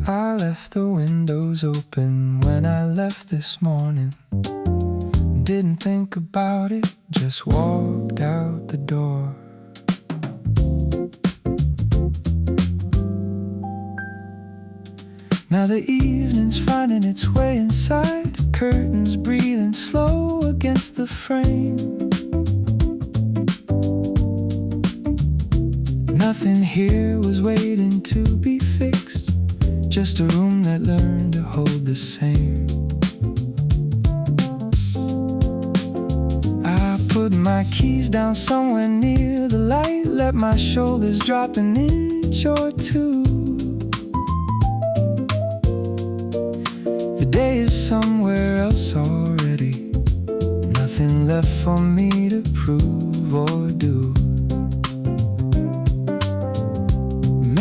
I left the windows open when I left this morning. Didn't think about it, just walked out the door. Now the evening's finding its way inside, curtains breathing slow against the frame. Nothing here was waiting to be fixed, just a room that learned to hold the same. I put my keys down somewhere near the light, let my shoulders drop an inch or two. The day is somewhere else already, nothing left for me to prove or do.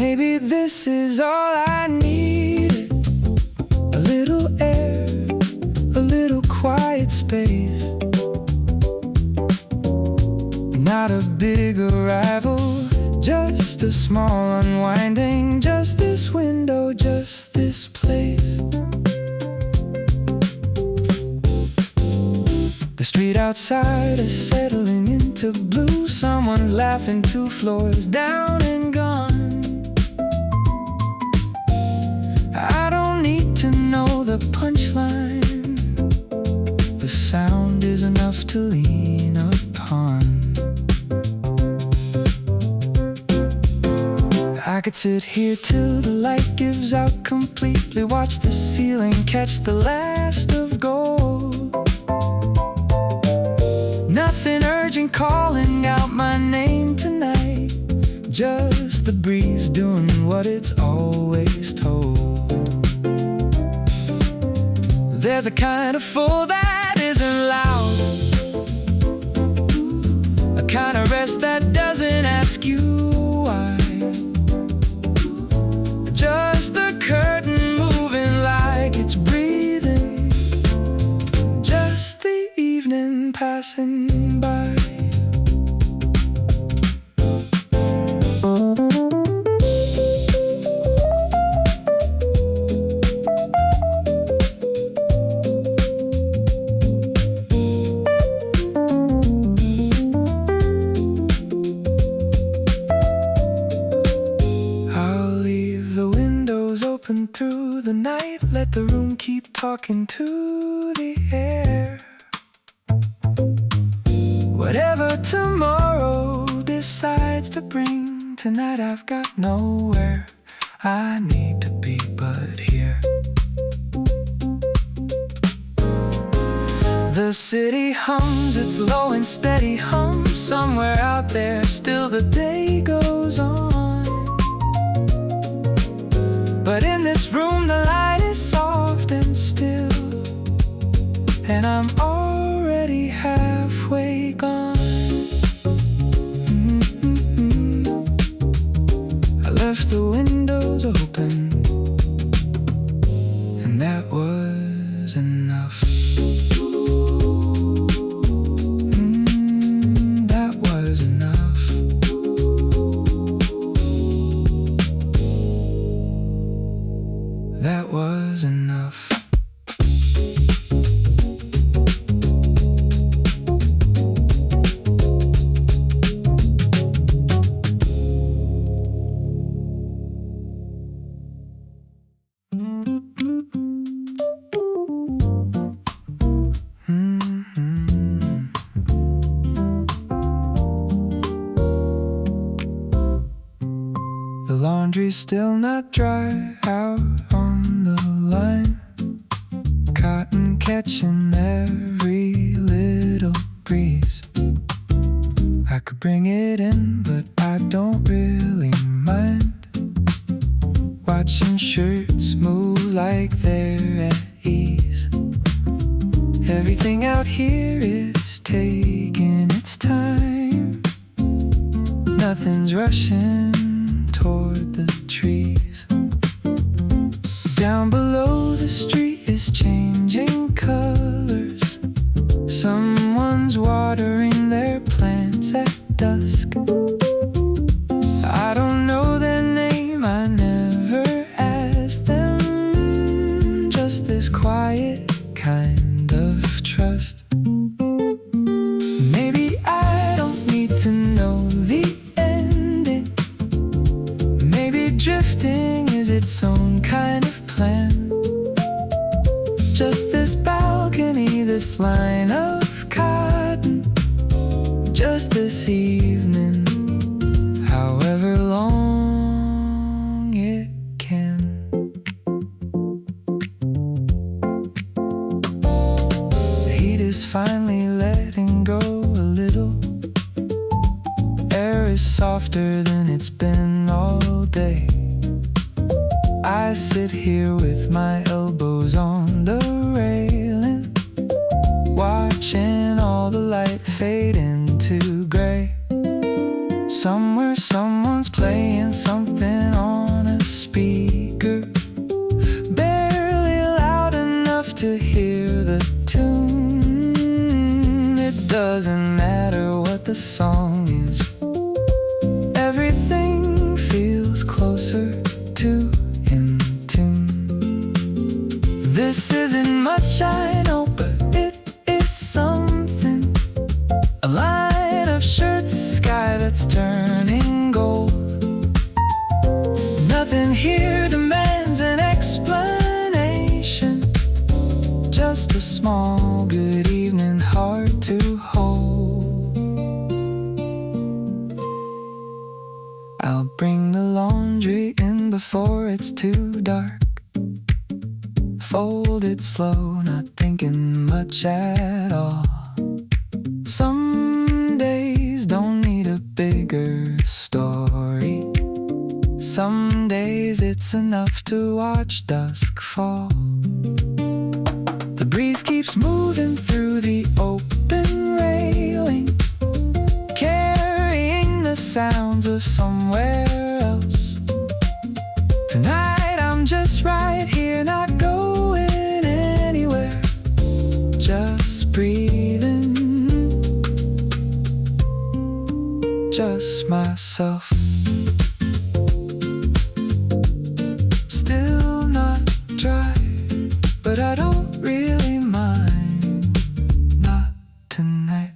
Maybe this is all I needed, a little air, a little quiet space. Not a big arrival, just a small unwinding. Just this window, just this place. The street outside is settling into blue. Someone's laughing 2 floors down and gone. I don't need to know the punchline, the sound is enough to lean upon. I could sit here till the light gives out completely, watch the ceiling catch the last of gold. Nothing urgent calling out my name tonight, just the breeze doing what it's always told. There's a kind of full that isn't loud, a kind of rest that doesn't ask you why. Just the curtain moving like it's breathing, just the evening passing by. Through the night, let the room keep talking to the air. Whatever tomorrow decides to bring, tonight I've got nowhere I need to be but here. The city hums its low and steady hum. Somewhere out there still the day goes on. But in this room the light is soft and still, and I'm already halfway gone. I left the windows open, and that was enough. That was enough. That was enough. The laundry's still not dry out on the line, cotton catching every little breeze. I could bring it in, but I don't really mind, watching shirts move like they're at ease. Everything out here is taking its time, nothing's rushing toward the trees. Down below the street is changing colors. Someone's watering their plants at dusk. I don't know their drifting is its own kind of plan. Just this balcony, this line of cotton, just this evening, however long it can. The heat is finally letting go a little. Air is softer than it's been all day. I sit here with my elbows on the railing, watching all the light fade into gray. Somewhere someone's playing something on a speaker, barely loud enough to hear the tune. It doesn't matter what the song is, everything feels closer to in tune. This isn't much, I know, but it is something. A line of shirts, sky that's turning gold. Nothing here demands an explanation, just a small good evening, hard to hold. I'll bring the laundry in before it's too dark. Fold it slow, not thinking much at all. Some days don't need a bigger story. Some days it's enough to watch dusk fall. The breeze keeps moving through the open railing, carrying the sounds of somewhere else. Tonight I'm just right here, not going anywhere, just breathing, just myself. Still not dry, but I don't really mind, not tonight.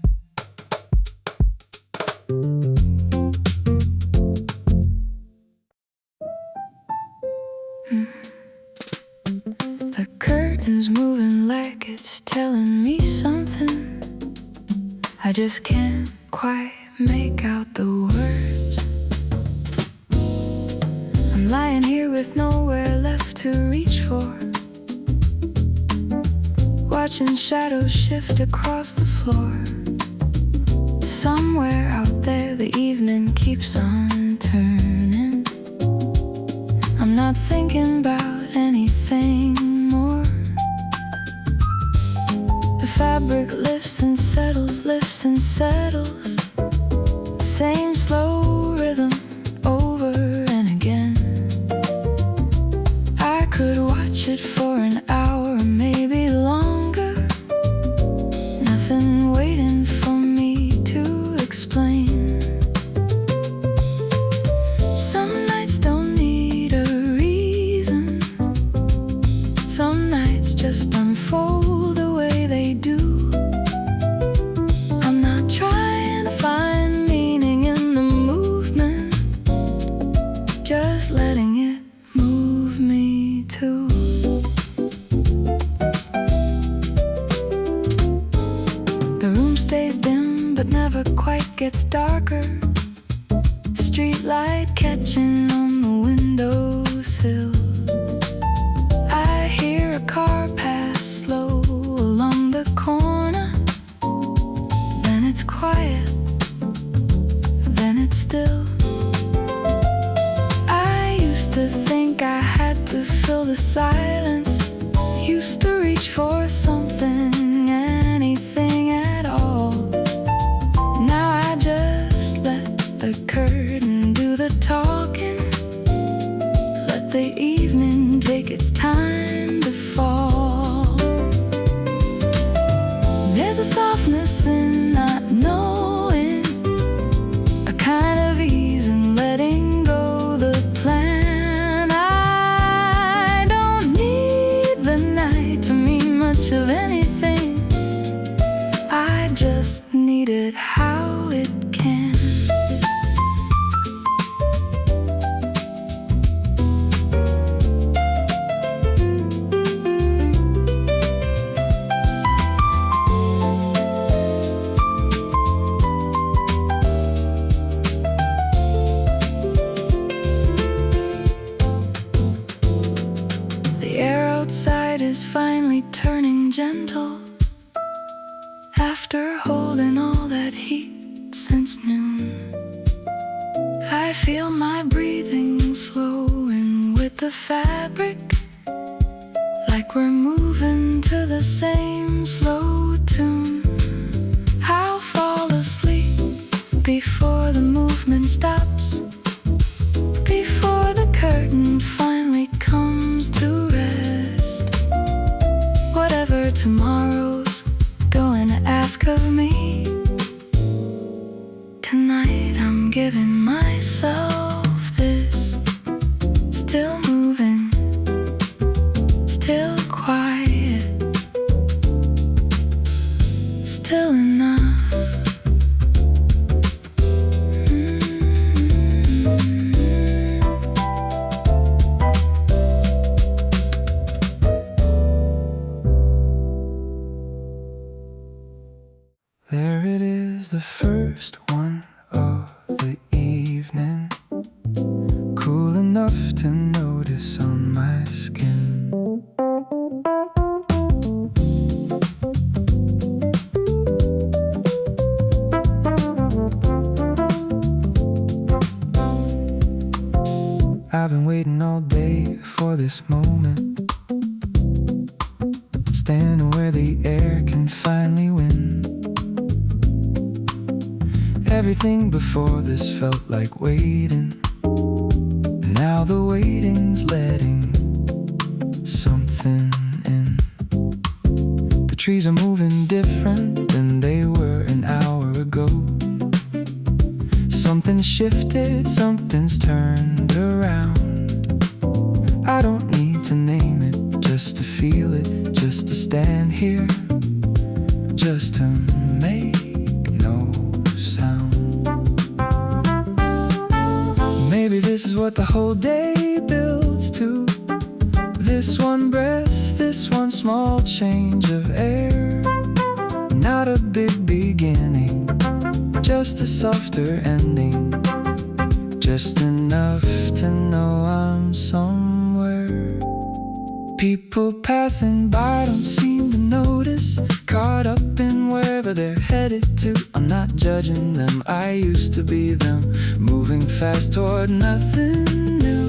The curtain's moving like it's telling me something. I just can't quite make out the words. I'm lying here with nowhere left to reach for, watching shadows shift across the floor. Somewhere out there the evening keeps on turning. I'm not thinking about anything more. The fabric lifts and settles, lifts and settles. Same slow rhythm over and again. I could watch it for an hour, maybe longer. Nothing waiting for me to explain. Some nights don't need a reason. Some nights just unfold the way they do. I'm not trying to find meaning in the movement, just letting it move me too. The room stays dim but never quite gets darker. Streetlight catching on the windowsill. I hear a car pass slow along the corner. Then it's quiet, then it's still. I used to think I had to fill the silence, used to reach for something, anything at all. Now I just let the curtain do the talking, let the evening take its time to fall. There's a softness in not knowing, a kind of ease in letting go the plan. I don't need the night to mean much of outside is finally turning gentle. After holding all that heat since noon, I feel my breathing slowing with the fabric, like we're moving to the same slow tune. I'll fall asleep before the movement stops, before the curtain finally comes to rest. Whatever tomorrow's going to ask of me, tonight I'm giving myself this. Still moving, still quiet, still enough. There it is, the first one of the evening, cool enough to notice on my skin. I've been waiting all day for this moment, standing where the air can finally win. Everything before this felt like waiting, and now the waiting's letting something in. The trees are moving different than they were an hour ago. Something's shifted, something's turned around. I don't need to name it, just to feel it, just to stand here, just to make no sound. Maybe this is what the whole day builds to. This one breath, this one small change of air. Not a big beginning, just a softer ending, just enough to know I'm somewhere. People passing by don't seem to notice, caught up in wherever they're headed to. I'm not judging them, I used to be them, moving fast toward nothing new.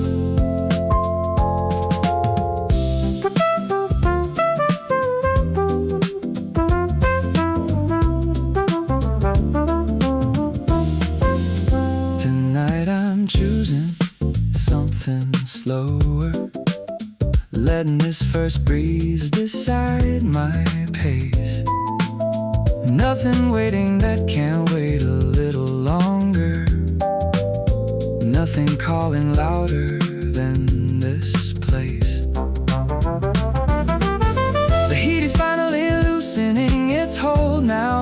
Tonight I'm choosing something slower, letting this first breeze decide my pace. Nothing waiting that can't wait a little longer. Nothing calling louder than this place. The heat is finally loosening its hold now.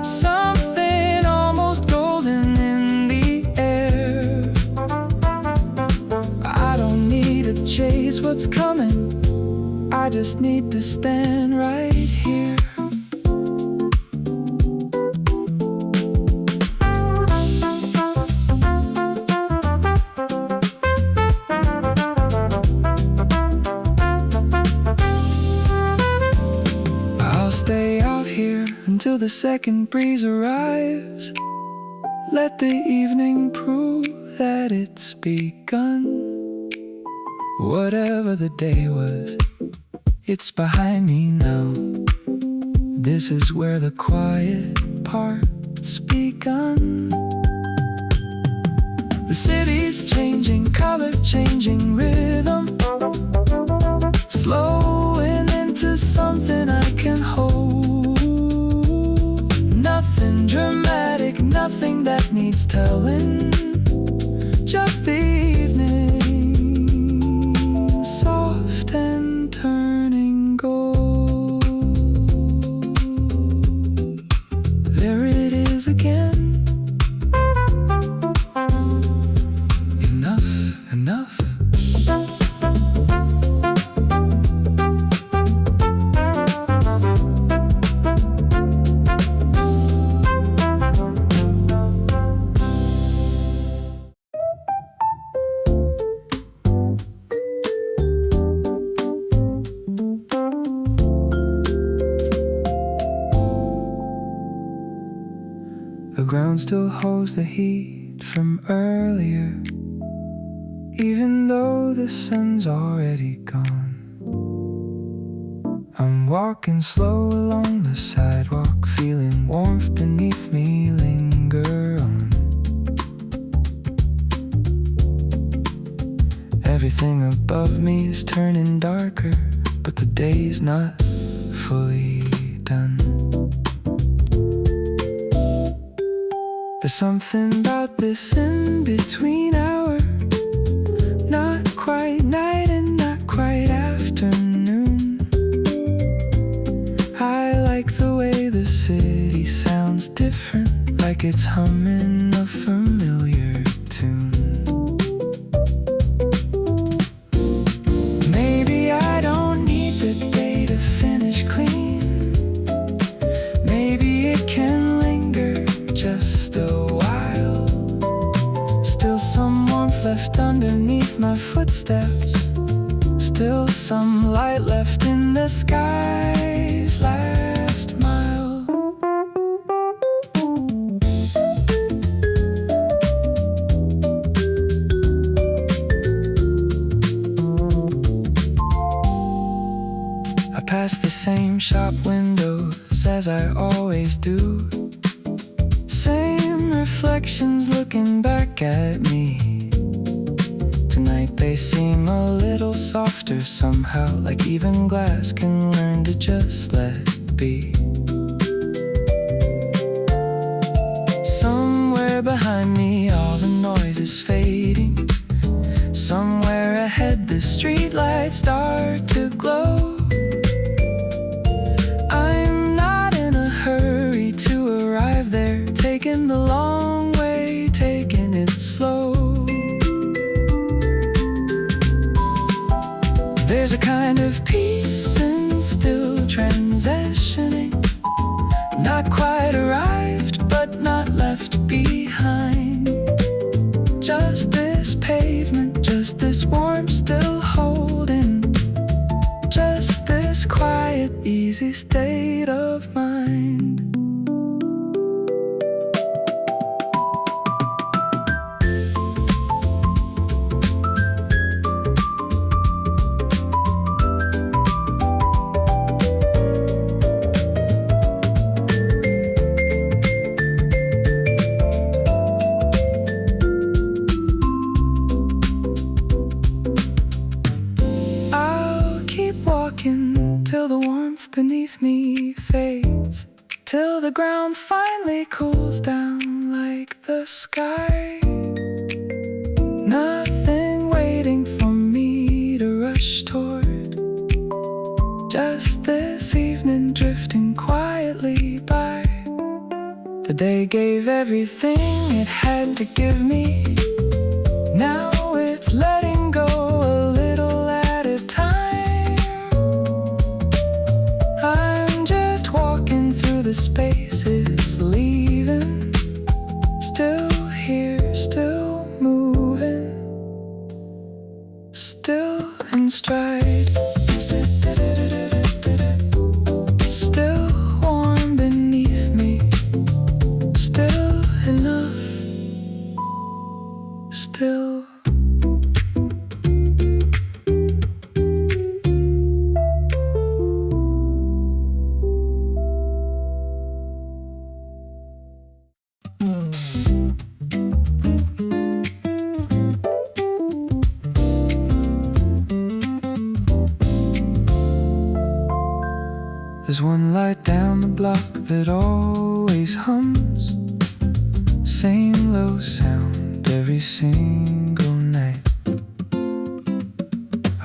Something almost golden in the air. I don't need to chase what's coming, I just need to stand right here. I'll stay out here until the second breeze arrives. Let the evening prove that it's begun. Whatever the day was, it's behind me now. This is where the quiet part's begun. The city's changing color, changing rhythm, slowing into something I can hold. Nothing dramatic, nothing that needs telling, just the evening, soft and turning gold. There it is again. Enough, enough. ground still holds the heat from earlier, even though the sun's already gone. I'm walking slow along the sidewalk, feeling warmth beneath me linger on. Everything above me is turning darker, but the day's not fully done. There's something about this in-between hour, not quite night and not quite afternoon. I like the way the city sounds different, like it's humming a familiar tune. Maybe I don't need the day to finish clean. Maybe it can linger just a while. Still some warmth left underneath my footsteps, still some light left in the sky's last mile. I pass the same shop windows as I always do, same reflections looking back at me. Tonight they seem a little softer somehow, like even glass can learn to just let be. Somewhere behind me all the noise is fading. Somewhere ahead the streetlights start to glow. I'm not in a hurry to arrive there, taking the long way, taking it slow. There's a kind of peace and still transitioning, not quite arrived, but not left behind. Just this pavement, just this warmth still holding, just this quiet, easy state of mind. Till the warmth beneath me fades, till the ground finally cools down like the sky. Nothing waiting for me to rush toward, just this evening drifting quietly by. The day gave everything it had to give me, now it's letting go a little at a time. The space is leaving, still here, still moving, still in stride, still warm beneath me, still enough, still. There's one light down the block that always hums, same low sound every single night.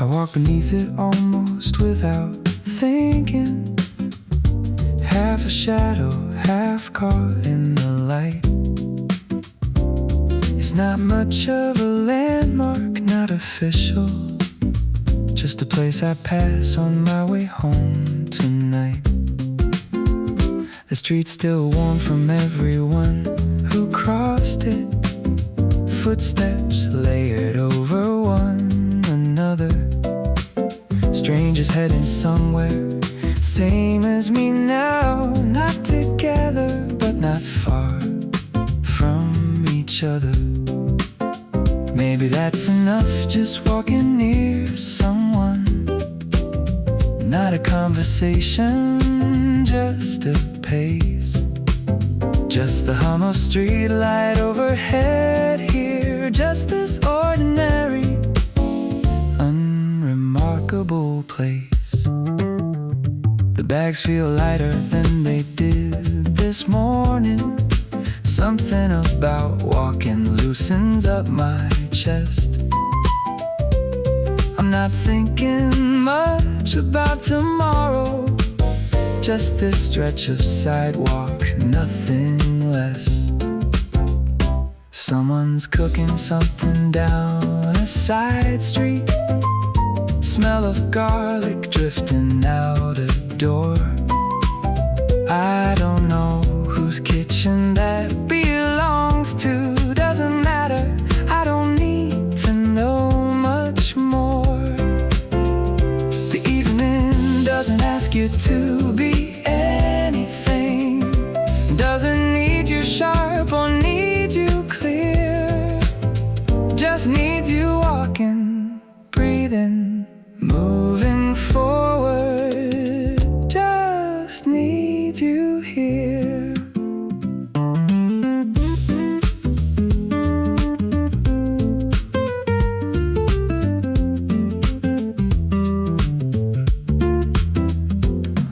I walk beneath it almost without thinking, half a shadow, half caught in the light. It's not much of a landmark, not official, just a place I pass on my way home tonight. The street's still warm from everyone who crossed it, footsteps layered over one another. Strangers heading somewhere, same as me now, not together but not far. each other. Maybe that's enough, just walking near someone. Not a conversation, just a pace. Just the hum of streetlight overhead here. Just this ordinary, unremarkable place. The bags feel lighter than they did this morning. Something about walking loosens up my chest. I'm not thinking much about tomorrow. Just this stretch of sidewalk, nothing less. Someone's cooking something down a side street. Smell of garlic drifting out a door. I don't know whose kitchen that belongs to. Doesn't matter, I don't need to know much more. The evening doesn't ask you to be anything. Doesn't need you sharp or need you clear. Just needs you walking, breathing, moving forward. Just needs you here.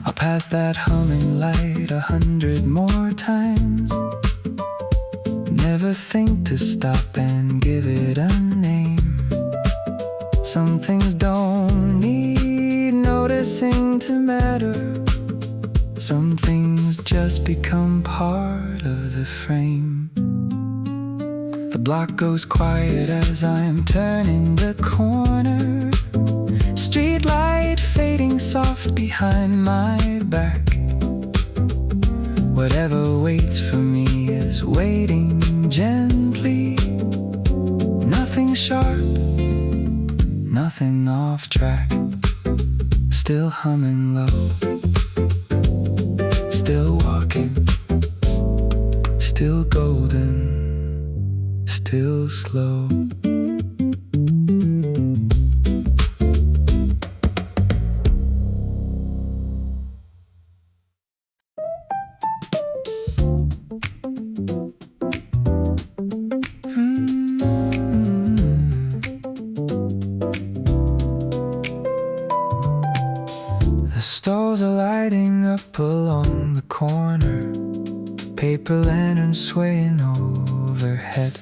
I'll pass that humming light 100 more times. Never think to stop and give it a name. Some things don't need noticing to matter. Some things just become part of the frame. The block goes quiet as I'm turning the corner. Streetlight fading soft behind my back. Whatever waits for me is waiting gently. Nothing sharp, nothing off track. Still humming low. Still walking. Still golden. Still slow. Stalls are lighting up along the corner. Paper lanterns swaying overhead.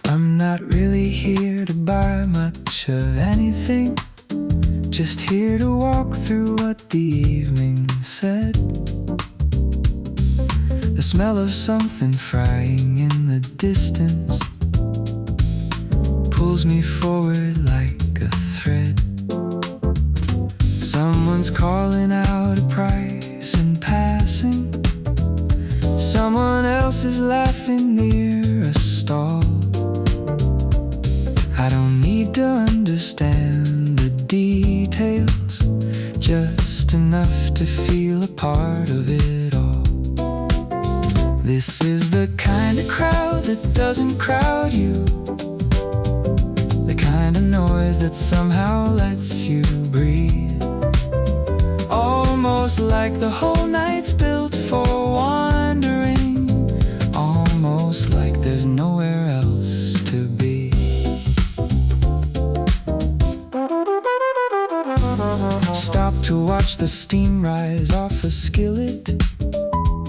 I'm not really here to buy much of anything. Just here to walk through what the evening said. The smell of something frying in the distance pulls me forward like a thread. Someone's calling out a price in passing. Someone else is laughing near a stall. I don't need to understand the details, just enough to feel a part of it all. This is the kind of crowd that doesn't crowd you. The kind of noise that somehow lets you breathe. Almost like the whole night's built for wandering. Almost like there's nowhere else to be. Stop to watch the steam rise off a skillet.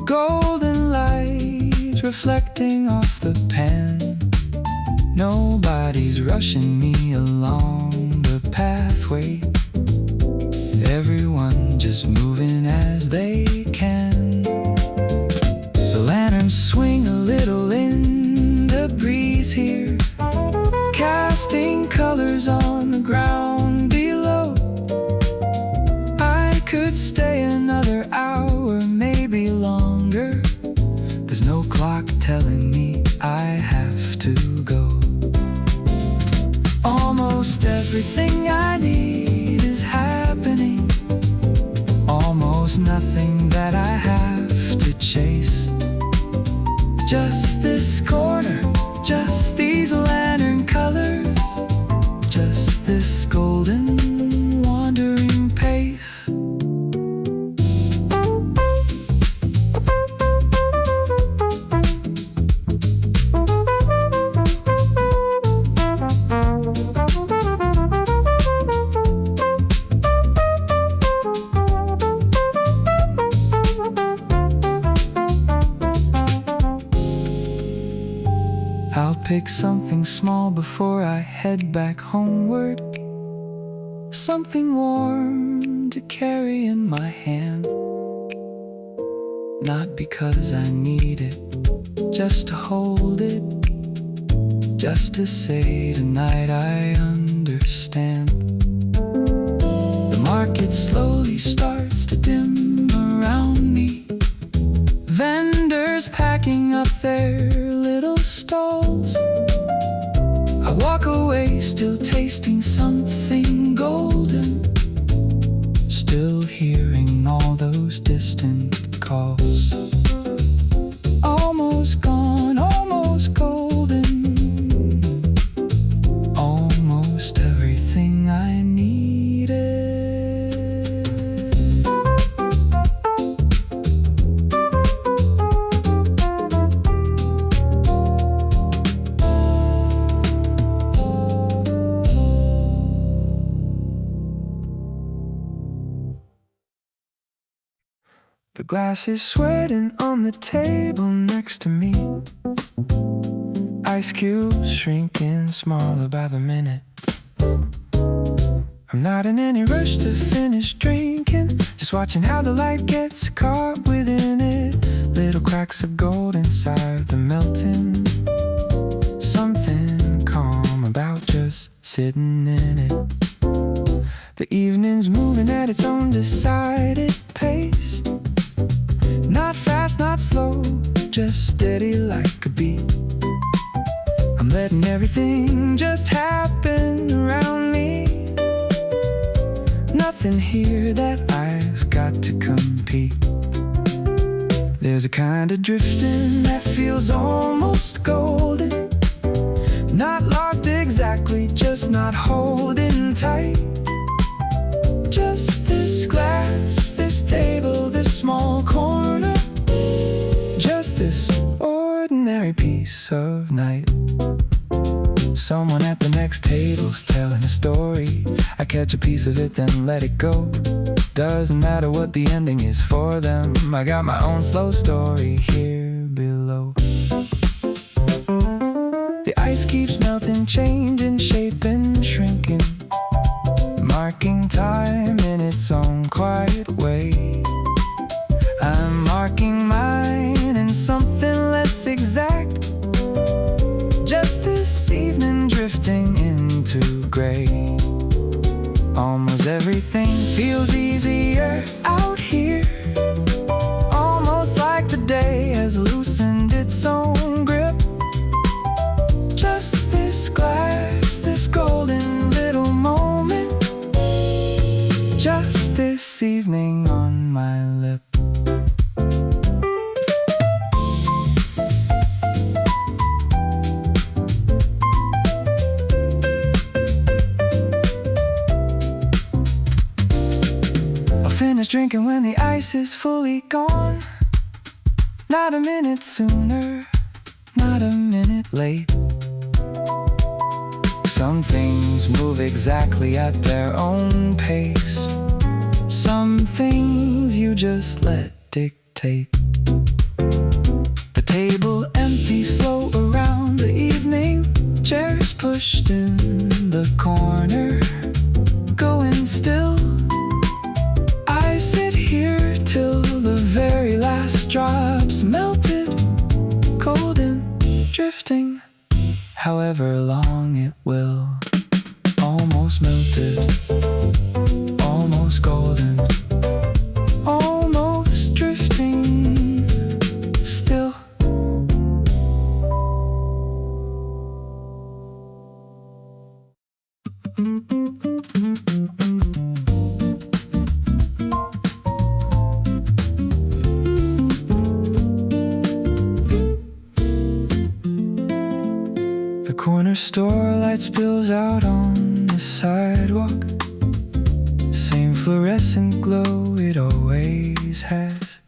Golden light reflecting off the pan. Nobody's rushing me along the pathway. Everyone just moving as they can. The lanterns swing a little in the breeze here, casting colors on the ground below. I could stay another hour, maybe longer. There's no clock telling me I have to go. Almost everything I need is happening. Almost nothing that I have to chase. Just this pick something small before I head back homeward. Something warm to carry in my hand. Not because I need it, just to hold it. Just to say tonight I understand. The market slowly starts to dim around me. Vendors packing up their little stalls. I walk away still tasting something golden, still hearing all those distant calls. Almost gone, almost golden, almost everything I needed. The glass is sweating on the table next to me. Ice cubes shrinking smaller by the minute. I'm not in any rush to finish drinking, just watching how the light gets caught within it. Little cracks of gold inside the melting. Something calm about just sitting in it. The evening's moving at its own decided pace. Not fast, not slow, just steady like a beat. I'm letting everything just happen around me. Nothing here that I've got to compete. There's a kind of drifting that feels almost golden. Not lost exactly, just not holding tight. Just this glass, this table, this small corner. Just this ordinary piece of night. Someone at the next table's telling a story. I catch a piece of it, then let it go. Doesn't matter what the ending is for them. I got my own slow story here below. The ice keeps melting, changing shape and shrinking, marking time in its own quiet way. I'm marking mine in something less exact. Just this evening drifting into gray. Almost everything feels easier out here. Almost like the day has loosened its own grip. Just this glass, this golden little moment. Just this evening on my lip. Finish drinking when the ice is fully gone. Not a minute sooner, not a minute late. Some things move exactly at their own pace. Some things you just let dictate. The table empty, slow around the evening. Chairs pushed in the corner, going still. I sit here till the very last drops melted, golden, drifting, however long it will. Almost melted, almost golden, almost drifting, still. The corner store light spills out on the sidewalk. Same fluorescent glow it always has.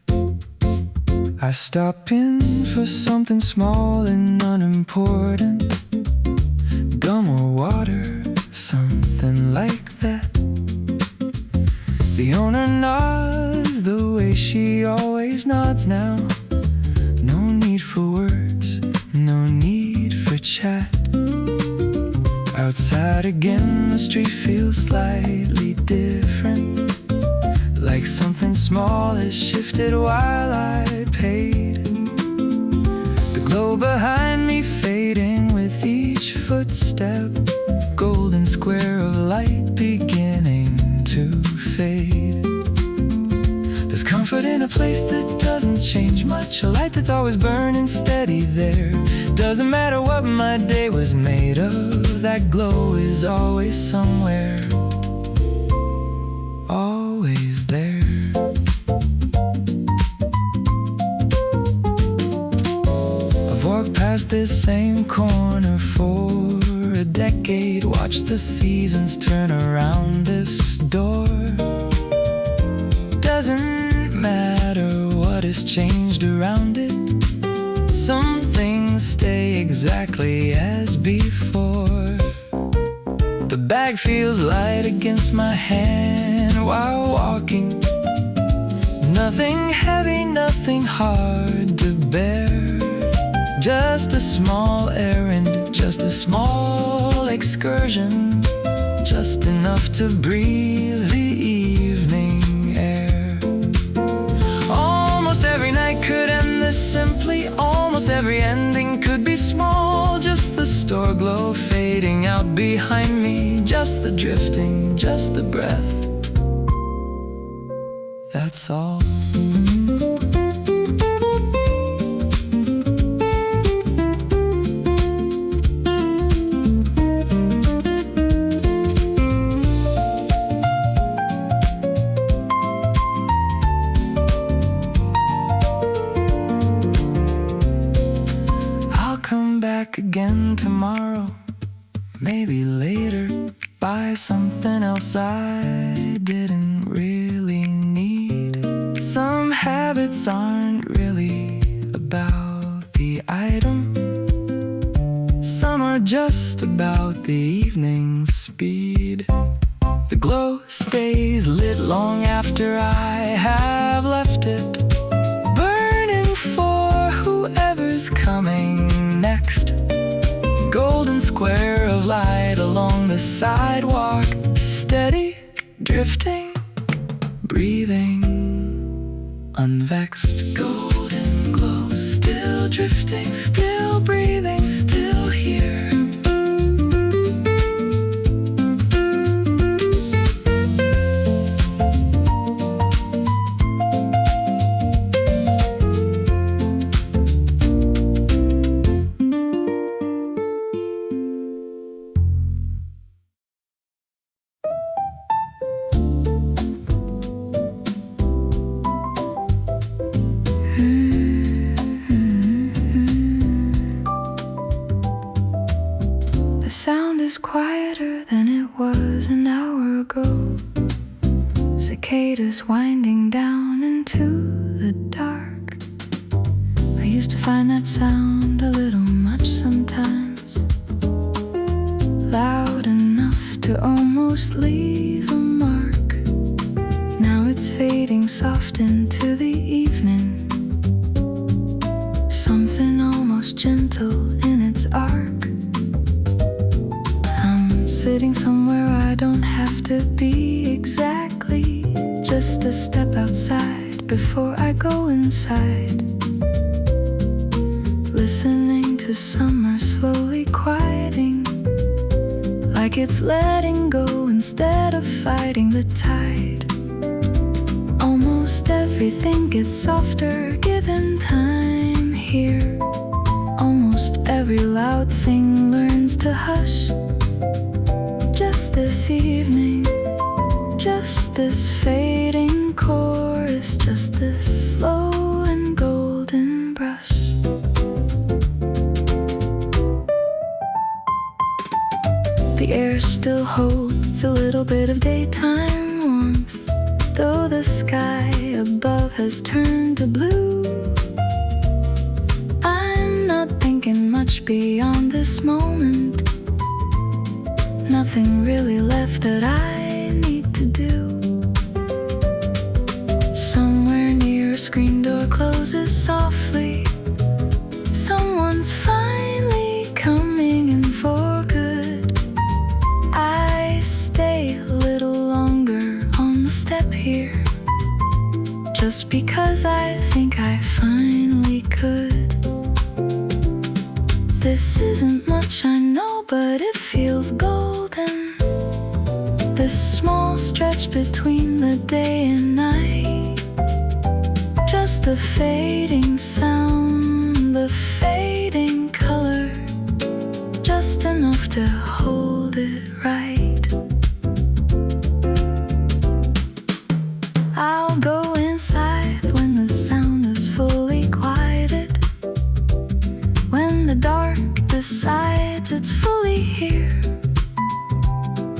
I stop in for something small and unimportant. Gum or water, something like that. The owner nods the way she always nods now. No need for words, no need for chat. Outside again, the street feels slightly different, like something small has shifted while I paid. The glow behind me fading with each footstep, golden square of light beginning to fade. There's comfort in a place that doesn't change much, a light that's always burning steady there. Doesn't matter what my day was made of, that glow is always somewhere, always there. I've walked past this same corner for a decade, watched the seasons turn around this door. Doesn't matter what has changed around it, some things stay exactly as before. The bag feels light against my hand while walking. Nothing heavy, nothing hard to bear. Just a small errand, just a small excursion, just enough to breathe the evening air. Almost every night could end this simply, almost every ending could be small. Just the store glow fading out behind me, just the drifting, just the breath, that's all. Again tomorrow, maybe later, buy something else I didn't really need. Some habits aren't really about the item, some are just about the evening speed. The glow stays lit long after I have left it, burning for whoever's coming next. Golden square of light along the sidewalk, steady, drifting, breathing, unvexed. Golden glow, still drifting, still breathing, still here. Quieter than it was an hour ago. Cicadas winding down into the dark. I used to find that sound a little much sometimes, loud enough to almost leave a mark. Now it's fading soft into the evening, something almost gentle in its arc. Sitting somewhere I don't have to be exactly, just a step outside before I go inside. Listening to summer slowly quieting, like it's letting go instead of fighting the tide. Almost everything gets softer given time here. Almost every loud thing learns to hush. Just this evening, just this fading chorus, just this slow and golden brush. The air still holds a little bit of daytime warmth, though the sky above has turned to blue. I'm not thinking much beyond this moment. Nothing really left that I need to do. Somewhere near a screen door closes softly. Someone's finally coming in for good. just because I think I finally could. This isn't much, I know, but it feels golden. This small stretch between the day and night, just the fading sound, the fading color, just enough to hold it right. I'll go inside when the sound is fully quieted, when the dark decides it's fully here.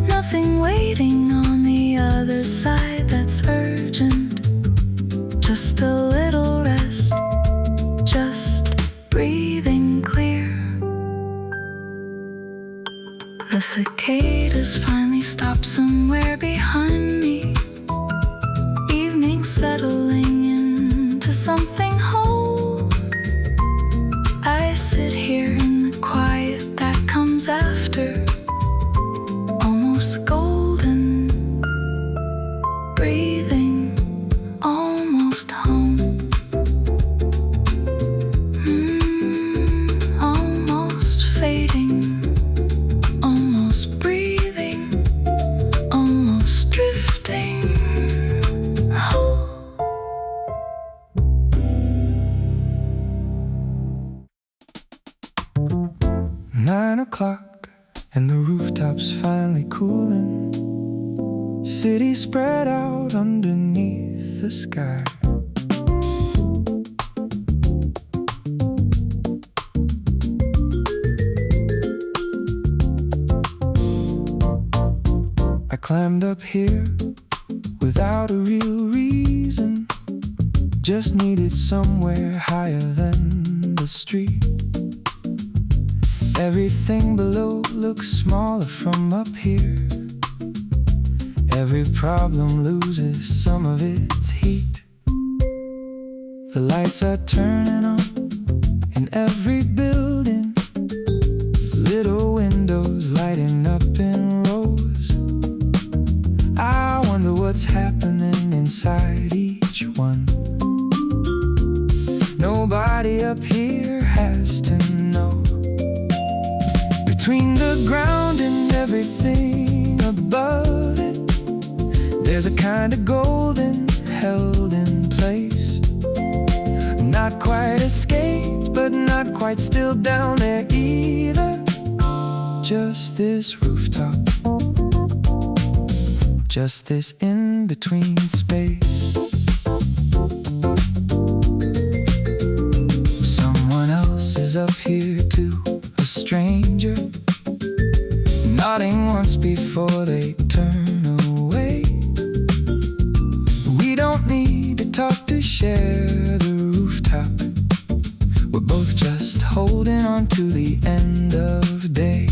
Nothing waiting on the other side that's urgent, just a little rest, just breathing clear. The cicadas finally stop somewhere behind me, evening settling into something whole. I sit here in the quiet that comes after, almost golden, breathing, almost home. Almost fading, almost breathing, almost drifting. 9 o'clock and the rooftops finally cooling. City spread out underneath the sky. I climbed up here without a real reason, just needed somewhere higher than the street. Everything below looks smaller from up here. Every problem loses some of its heat. The lights are turning on in every building, little windows lighting up in rows. I wonder what's happening inside each one. Nobody up here has to know. Between the ground and everything above it, there's a kind of golden held in place. Not quite escaped, but not quite still down there either. Just this rooftop, just this in-between space. Someone else is up here too, a stranger, nodding once before they turn away. We don't need to talk to share the rooftop. We're both just holding on to the end of day.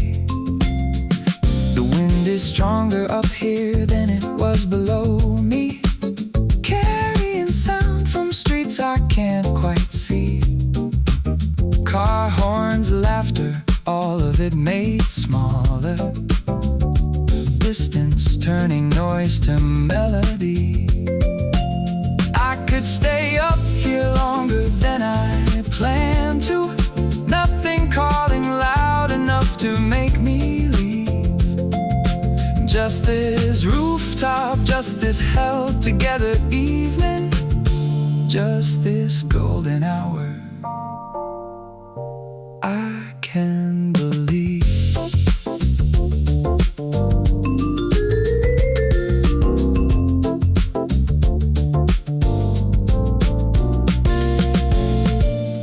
The wind is stronger up here than it was below me, carrying sound from streets I can't quite see. Car horns, laughter, all of it made smaller. Distance turning noise to melody. I could stay up here longer than I planned to. Nothing calling loud enough to make me leave. Just this rooftop, just this held together evening, just this golden hour I can believe.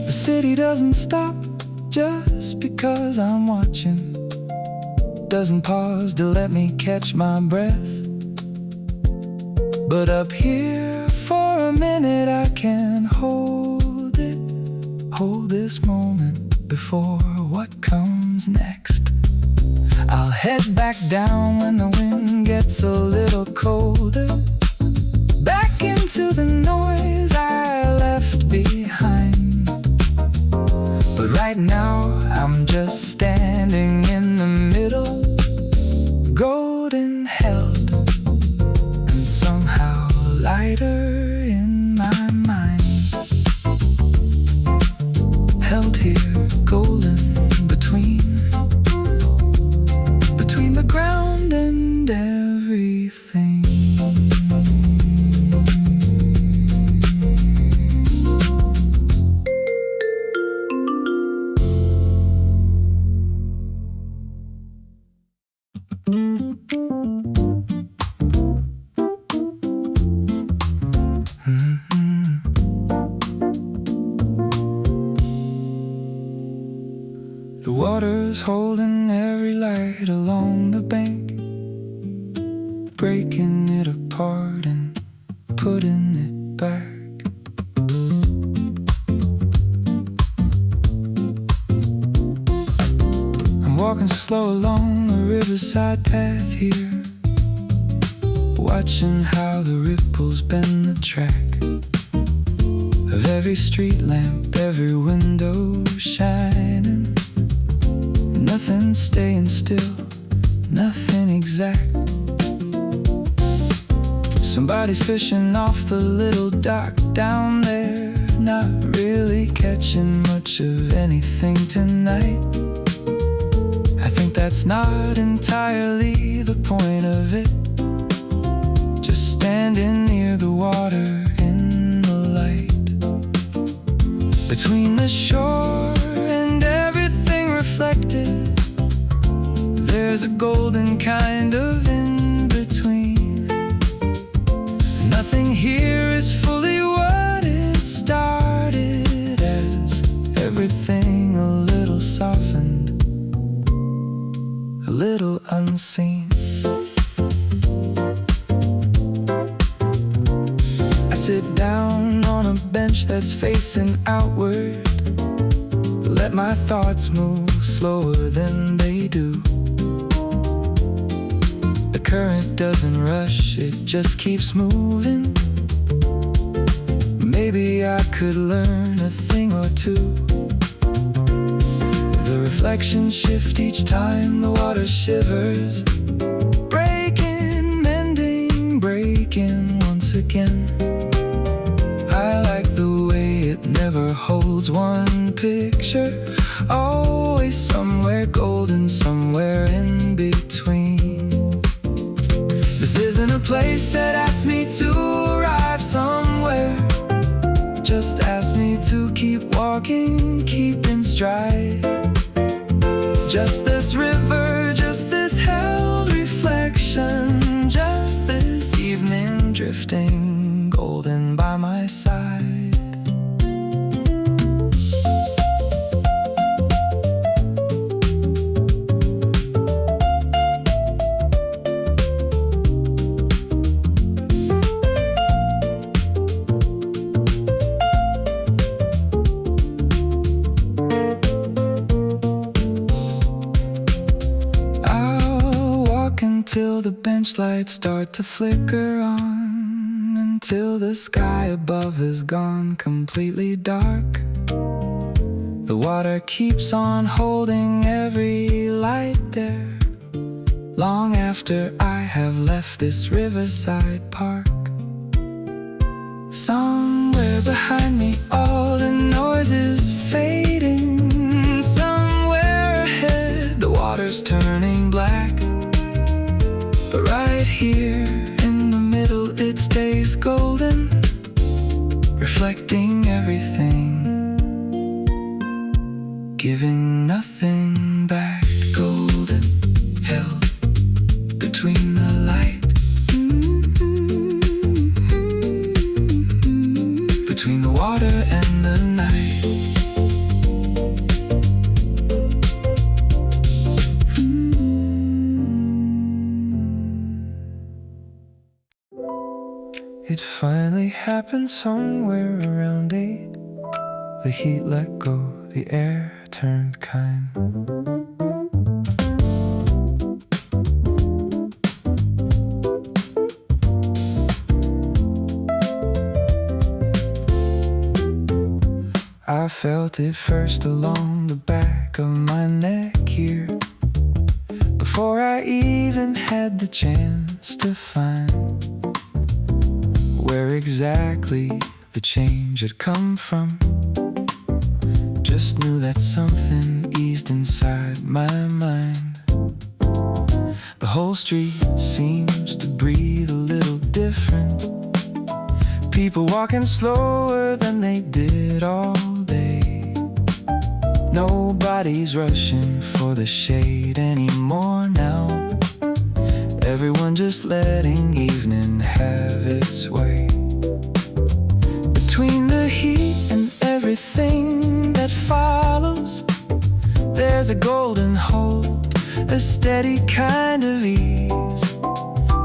The city doesn't stop just because I'm watching, doesn't pause to let me catch my breath. But up here for a minute I can hold it, hold this moment before what comes next. I'll head back down when the wind gets a little colder, back into the noise I left behind. But right now I'm just standing in the middle, golden held and somehow lighter in my mind. The water's holding every light along the bank, breaking it apart and putting it back. I'm walking slow along the riverside path here, watching how the ripples bend the track of every street lamp, every window shining. Nothing staying still, nothing exact. Somebody's fishing off the little dock down there, not really catching much of anything tonight. I think that's not entirely the point of it, just standing near the water in the light. Between the shore and everything reflected, there's a golden kind of in-between. Nothing here is fully what it started as, everything a little softened, a little unseen. I sit down on a bench that's facing outward, let my thoughts move slower than they do. The current doesn't rush, it just keeps moving. Maybe I could learn a thing or two. The reflections shift each time the water shivers, breaking, mending, breaking once again. I like the way it never holds one picture, always somewhere golden, somewhere in between. This isn't a place that asks me to arrive somewhere, just asks me to keep walking, keep in stride. Just this river, just this held reflection, just this evening drifting golden by my side. Until the bench lights start to flicker on, until the sky above has gone completely dark. The water keeps on holding every light there, long after I have left this riverside park. Somewhere behind me all the noise is fading, somewhere ahead the water's turning black. But right here in the middle it stays golden, reflecting everything, giving nothing back. Golden, held between the light, between the water and the night. It finally happened somewhere around 8. The heat let go, the air turned kind. I felt it first along the back of my neck here, before I even had the chance to find where exactly the change had come from. Just knew that something eased inside my mind. The whole street seems to breathe a little different, people walking slower than they did all day. Nobody's rushing for the shade anymore now. just letting evening have its way. Between the heat and everything that follows, there's a golden hold, a steady kind of ease.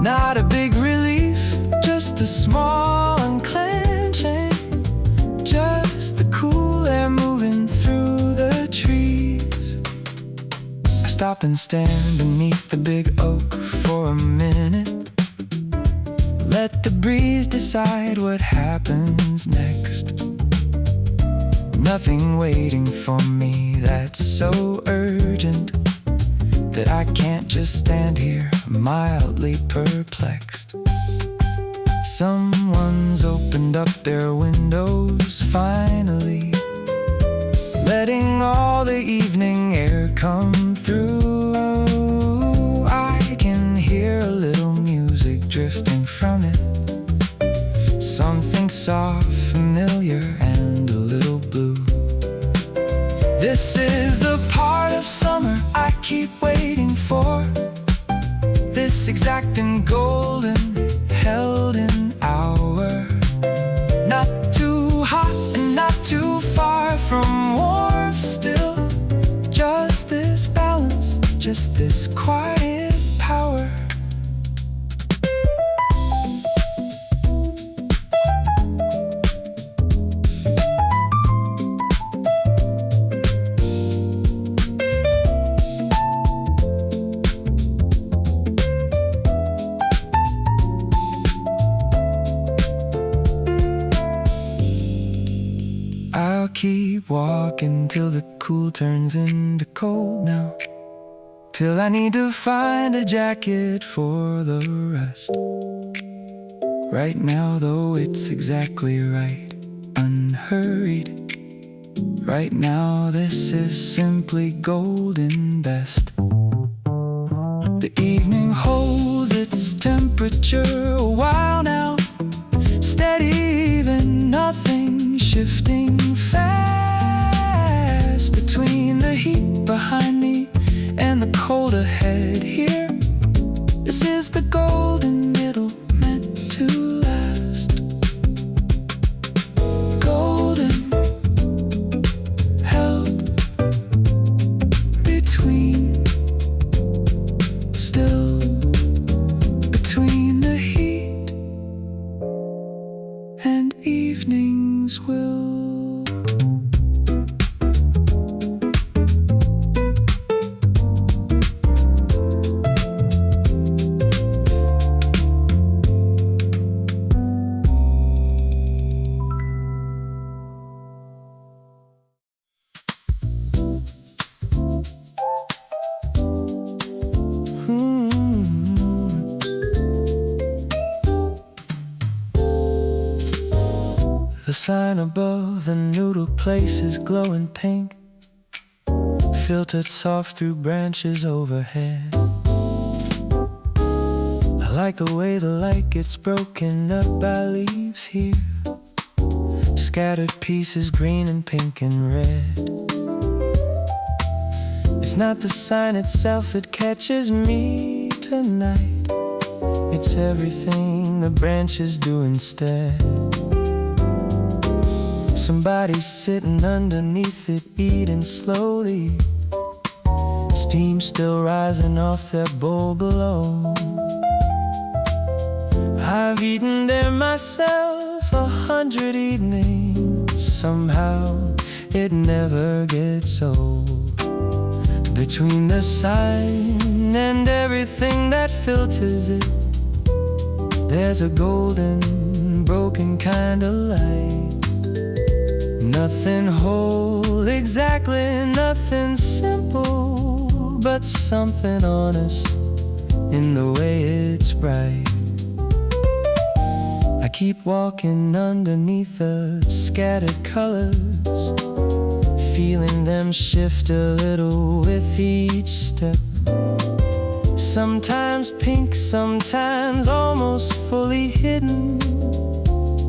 Not a big relief, just a small unclenching, just the cool air moving through the trees. I stop and stand beneath the big oak for a minute. Let the breeze decide what happens next. Nothing waiting for me that's so urgent that I can't just stand here mildly perplexed. Someone's opened up their windows finally, letting all the evening air come through. I can hear a little music drifting from it, something soft, familiar, and a little blue. This is the part of summer I keep waiting for, this exact and golden, held in hour. Not too hot and not too far from warmth still, just this balance, just this quiet power. I'll keep walking till the cool turns into cold now, till I need to find a jacket for the rest. Right now though it's exactly right, unhurried. Right now this is simply golden best. The evening holds its temperature a while now, steady even, nothing shifting fast. Between the heat behind me and the cold ahead here, this is the golden middle meant to last. Golden, held between, still between the heat and evenings will. The sign above the noodle place is glowing pink, filtered soft through branches overhead. I like the way the light gets broken up by leaves here, scattered pieces green and pink and red. It's not the sign itself that catches me tonight, it's everything the branches do instead. Somebody's sitting underneath it, eating slowly, steam still rising off their bowl below. I've eaten there myself 100 evenings, somehow it never gets old. Between the sign and everything that filters it, there's a golden, broken kind of light. Nothing whole exactly, nothing simple, but something honest in the way it's bright. I keep walking underneath the scattered colors, feeling them shift a little with each step. Sometimes pink, sometimes almost fully hidden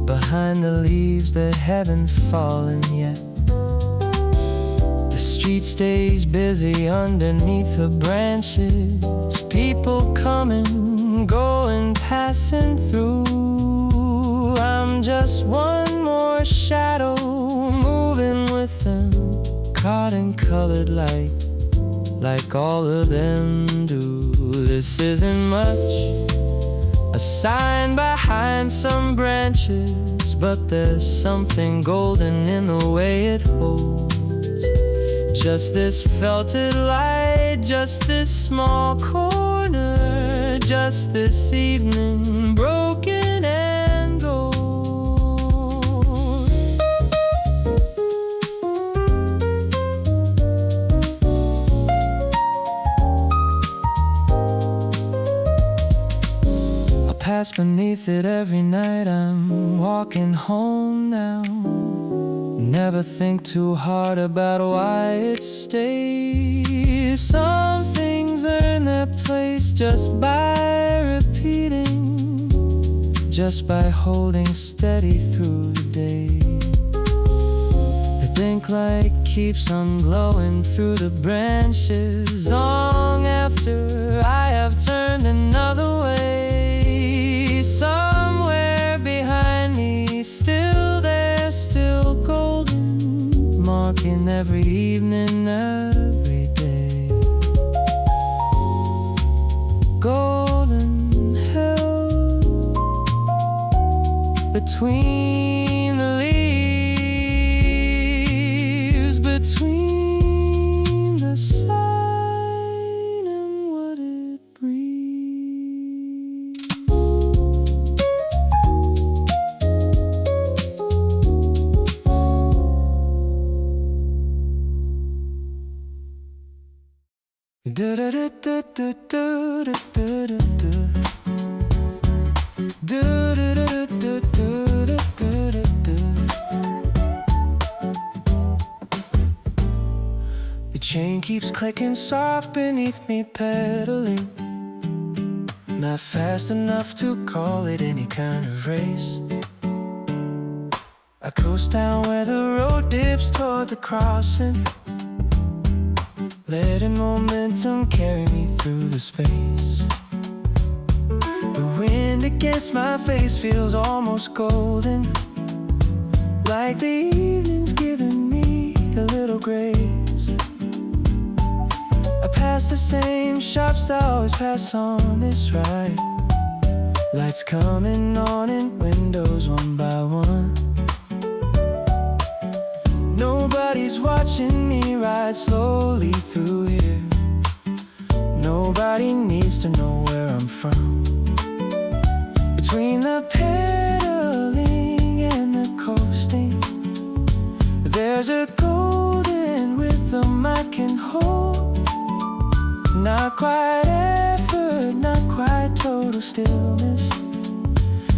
behind the leaves that haven't fallen yet. The street stays busy underneath the branches, people come and go colored light, like all of them do. This isn't much, a sign behind some branches, but there's something golden in the way it holds. Just this felted light, just this small corner, just this evening broken and gold. I'll pass beneath it every night. I'm walking home now. Never think too hard about why it stays. Some things earn their place just by repeating, just by holding steady through the day. The pink light keeps on glowing through the branches long after I have turned another way. Somewhere behind me, still there, still golden, marking every evening, every day. Golden hill between the leaves, between the sign and what it breathes. The chain keeps clicking soft beneath me pedaling, not fast enough to call it any kind of race. I coast down where the road dips toward the crossing, letting momentum carry me through the space. The wind against my face feels almost golden, like the evening's giving me a little grace. I pass the same shops I always pass on this ride, lights coming on in windows one by one. Nobody's watching me ride slowly through here. Nobody needs to know where I'm from. Between the pedaling and the coasting, there's a golden rhythm I can hold. Not quite effort, not quite total stillness,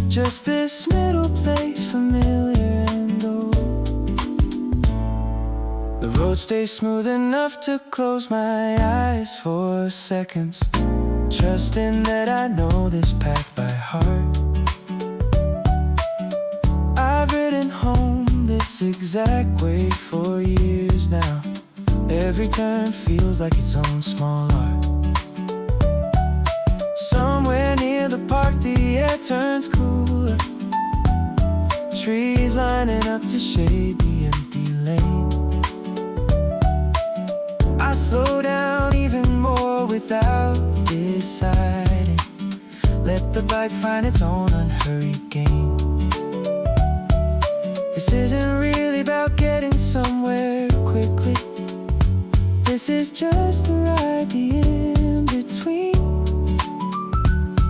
just this middle place, familiar and old. The road stays smooth enough to close my eyes for seconds, trusting that I know this path by heart. I've ridden home this exact way for years now. Every turn feels like its own small art. Somewhere near the park the air turns cooler, trees lining up to shade the empty lane. I slow down even more without deciding, let the bike find its own unhurried game. This isn't really about getting somewhere quickly, this is just the ride, the in-between.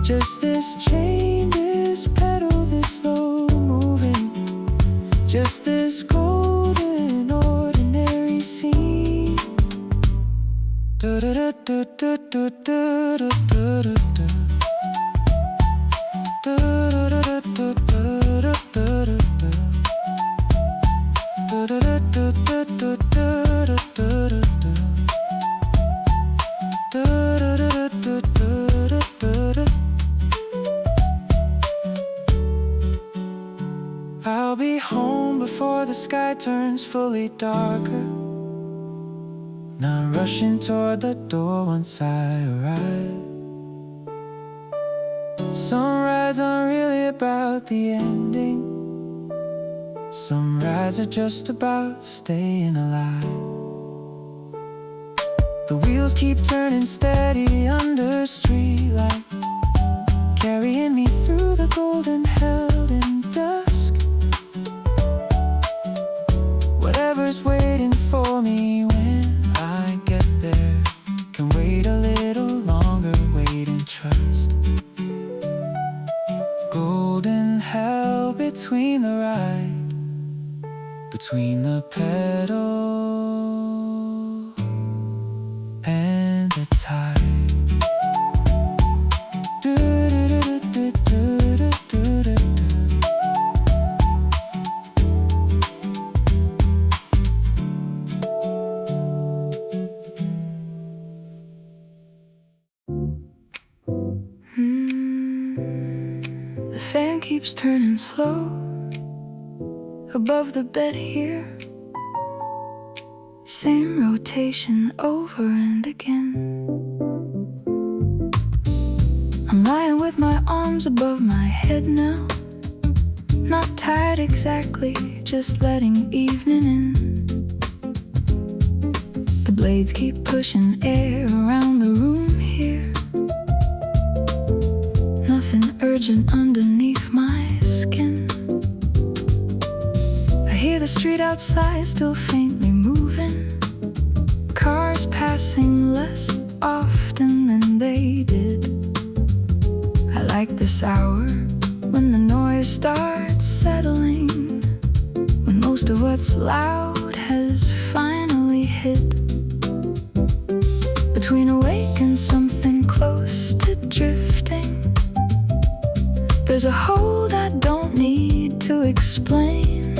Just this chain, this pedal, this slow moving, just this golden ordinary scene. I'll be home before the sky turns fully darker, not rushing toward the door once I arrive. Some rides aren't really about the ending, some rides are just about staying alive. The wheels keep turning steady under streetlight, carrying me through the golden held in dusk. Whatever's waiting for me when I get there can wait a little longer, wait and trust. Golden held between the ride, between the pedal and the tide. The fan keeps turning slow above the bed here. Same rotation over and again. I'm lying with my arms above my head now, not tired exactly, just letting evening in. The blades keep pushing air around the room here. Nothing urgent underneath my skin. I hear the street outside still faintly moving, cars passing less often than they did. I like this hour when the noise starts settling, when most of what's loud has finally hit. Between awake and something close to drifting, there's a hold I don't need to explain.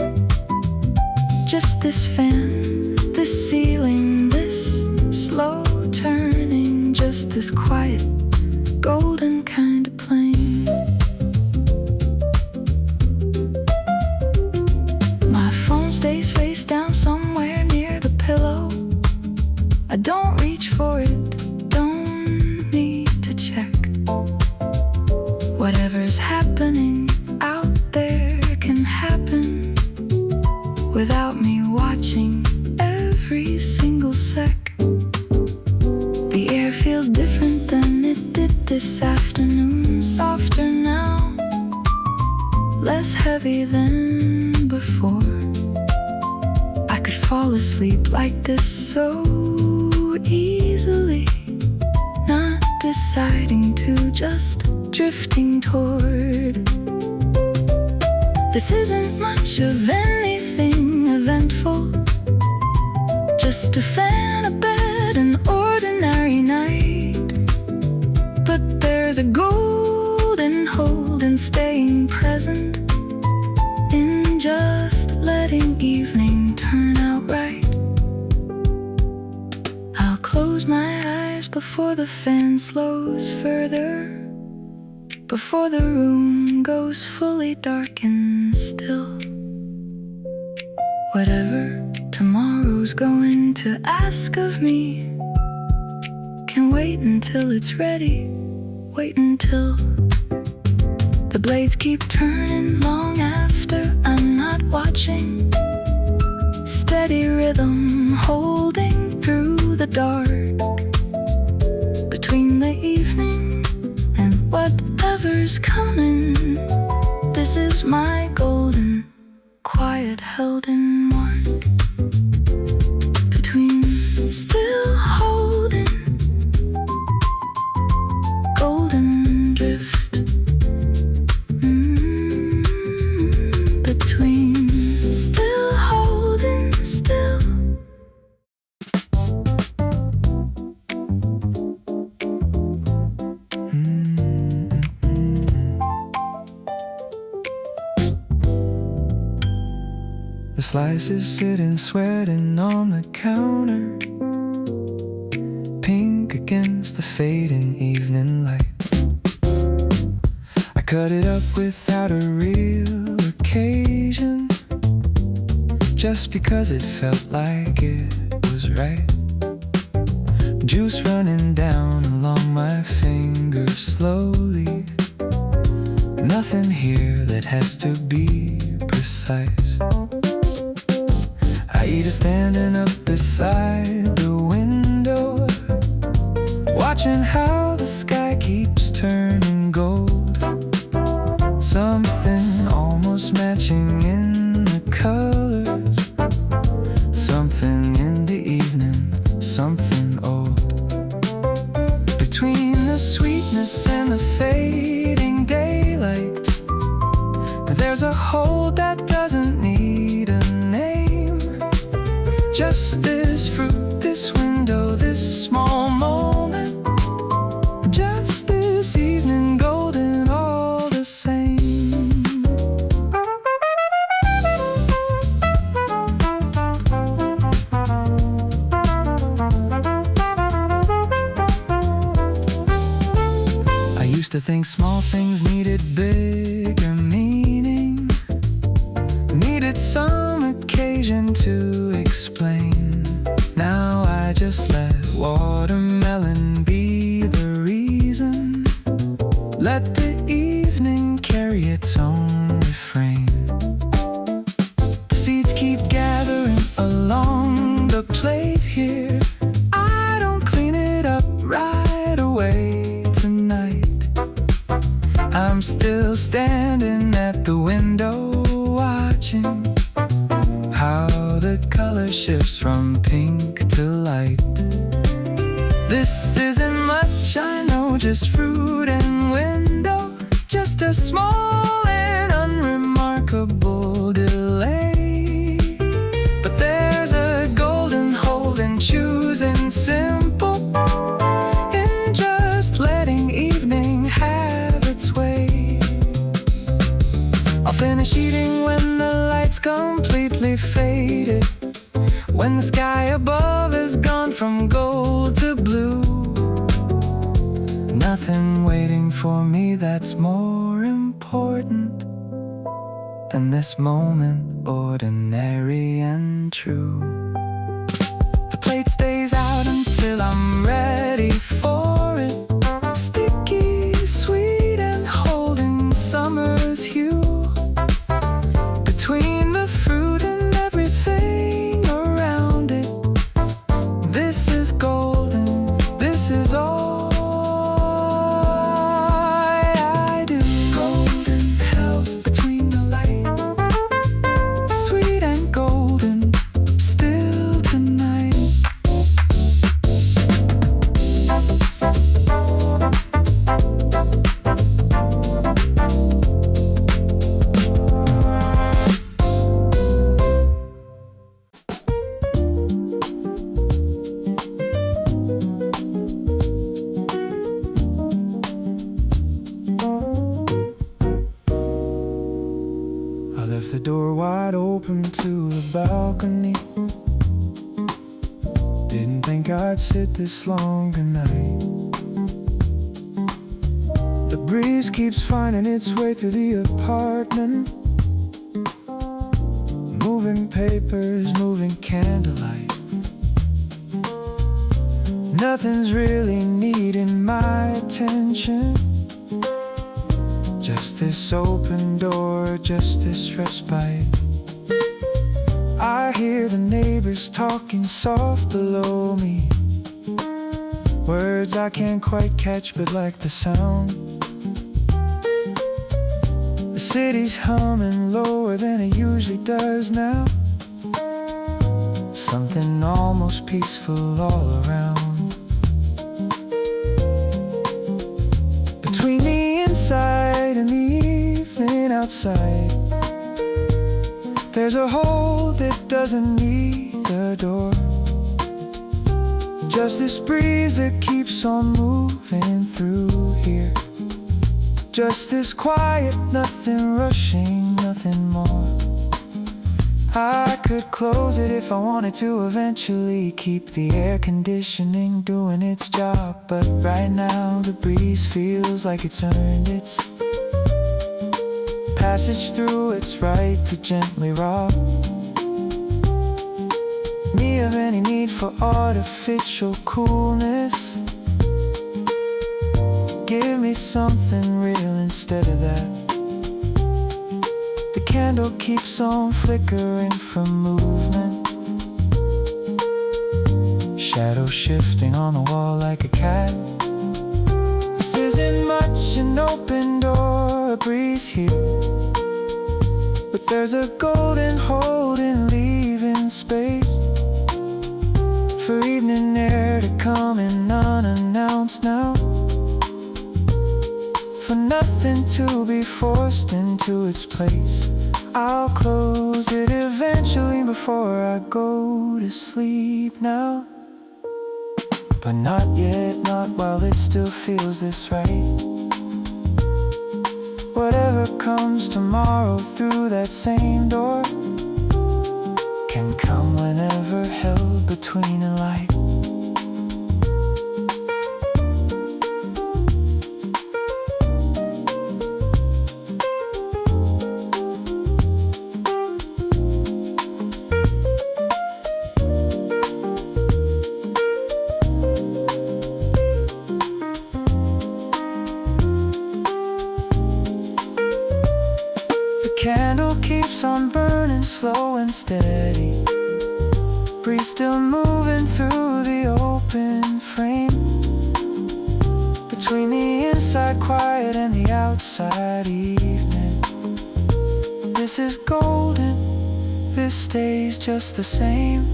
Just this fan, this ceiling, this slow turning, just this quiet, golden kind of plane. My phone stays face down somewhere near the pillow. I don't reach for it, don't need to check. Whatever's happening out there can happen without me watching every single sec. The air feels different than it did this afternoon, softer now, less heavy than before. I could fall asleep like this so easily, not deciding to, just drifting toward. This isn't much of anything eventful, just a fan, a bed, an ordinary night. But there's a golden hold in staying present, in just letting evening turn out right. I'll close my eyes before the fan slows further, before the room goes fully dark and still. Whatever tomorrow's going to ask of me can wait until it's ready, wait until the blades keep turning long after I'm not watching. Steady rhythm holding through the dark, between the evening and whatever's coming. This is my golden, quiet held in mark, between still holding, golden drift. Between still holding, still. The slices sitting sweating on the counter, pink against the fading evening light. I cut it up without a real occasion, just because it felt like it was right. Juice running down along my fingers slowly. Nothing here that has to be precise. I eat it standing up beside the window, watching how the sky keeps turning gold. Something almost matching in the colors, something in the evening, something old. Between the sweetness and the fading daylight, there's a hold that doesn't need a name. Just this fruit, this window, this small moment, just this evening golden, all the same. I used to think small things needed bigger meaning, needed some occasion to explain. Now I just let watermelon be the reason, let the evening carry its own refrain. The seeds keep gathering along the plate here. I don't clean it up right away tonight. I'm still standing at the window watching how the color shifts from pink to light. This isn't much, I know, just fruit and window, just a small and unremarkable delay. But there's a golden hold in choosing simple, in just letting evening have its way. I'll finish eating when the lights completely faded, when the sky above has gone from gold to blue. Nothing waiting for me that's more important than this moment, ordinary and true. The plate stays out until I'm ready for it, sticky, sweet, and holding summer's hue. Between the fruit and everything around it, this is golden, this is all I do. Golden held between the light, sweet and golden, still tonight. I left the door wide open to the balcony. Didn't think I'd sit this long tonight. The breeze keeps finding its way through the apartment, moving papers, moving candlelight. Nothing's really needing my attention, just this open door, just this respite. I hear the neighbors talking soft below me, words I can't quite catch but like the sound. The city's humming lower than it usually does now, something almost peaceful all around. Between the inside and the evening outside, there's a hole that doesn't need a door, just this breeze that keeps on moving through here, just this quiet, nothing rushing, nothing more. I could close it if I wanted to eventually, keep the air conditioning doing its job, but right now the breeze feels like it's earned its passage through its right to gently rob me of any need for artificial coolness. Give me something real instead of that. The candle keeps on flickering from movement, shadow shifting on the wall like a cat. This isn't much, an open door, a breeze here, but there's a golden hold in leaving space for evening air to come in unannounced now, for nothing to be forced into its place. I'll close it eventually before I go to sleep now, but not yet, not while it still feels this right. Whatever comes tomorrow through that same door can come whenever held between a light. Candle keeps on burning slow and steady, breeze still moving through the open frame, between the inside quiet and the outside evening. This is golden, this stays just the same.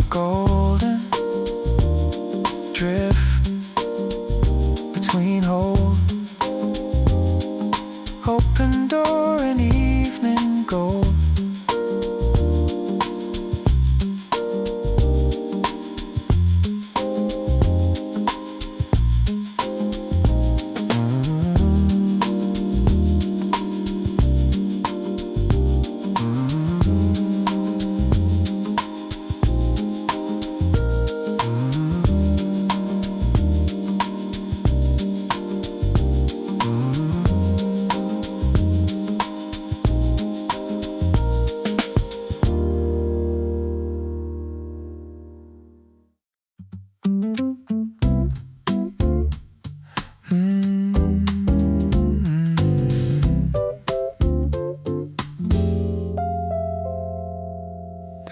Golden drift between hold, open door and evening gold.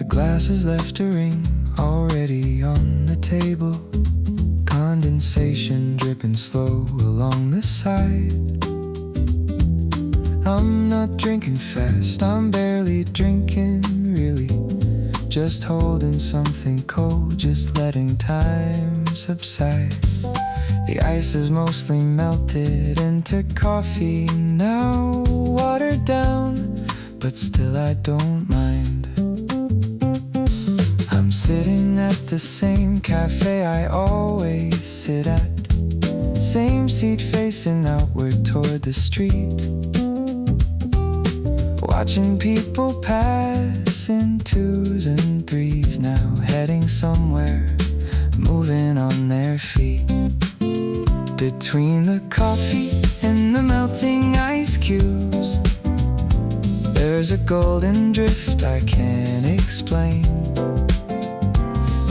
Glasses left a ring already on the table, condensation dripping slow along the side. I'm not drinking fast, I'm barely drinking really, just holding something cold, just letting time subside. The ice is mostly melted into coffee now, watered down, but still I don't mind. I'm sitting at the same cafe I always sit at, same seat facing outward toward the street, watching people pass in twos and threes now, heading somewhere, moving on their feet. Between the coffee and the melting ice cubes, there's a golden drift I can't explain.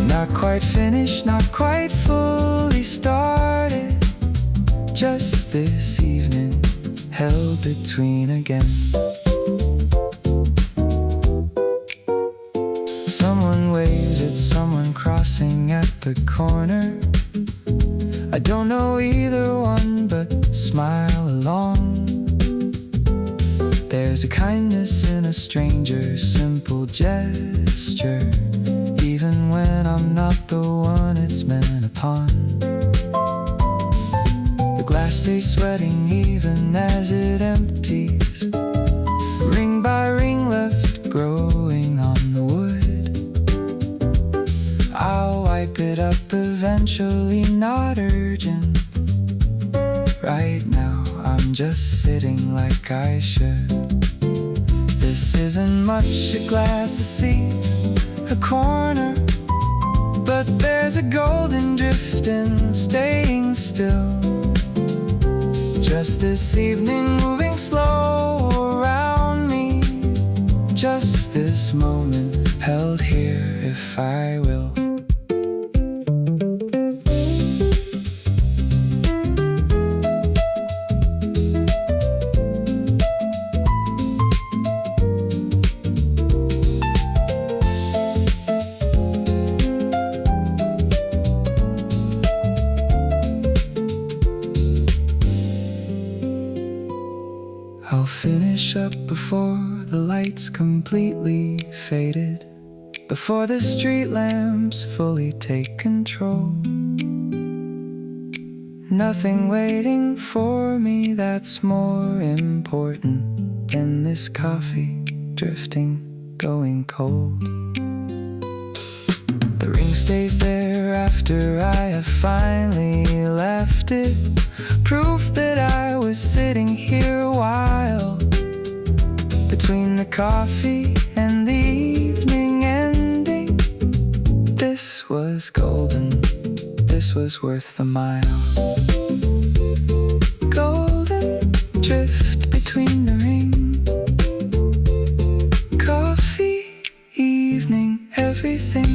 Not quite finished, not quite fully started, just this evening held between again. Someone waves at someone crossing at the corner. I don't know either one, but smile along. There's a kindness in a stranger's simple gesture, even when I'm not the one it's meant upon. The glass stays sweating even as it empties, ring by ring left growing on the wood. I'll wipe it up eventually, not urgent. Right now I'm just sitting like I should. This isn't much, a glass, a seat, a corner, but there's a golden drift in staying still. Just this evening moving slow around me, just this moment held here if I will. I'll finish up before the lights completely faded, before the street lamps fully take control. Nothing waiting for me that's more important than this coffee drifting, going cold. The ring stays there after I have finally left it, proof that I was sitting here a while, between the coffee and the evening ending. This was golden, this was worth the mile. Golden drift between the ring, coffee, evening, everything.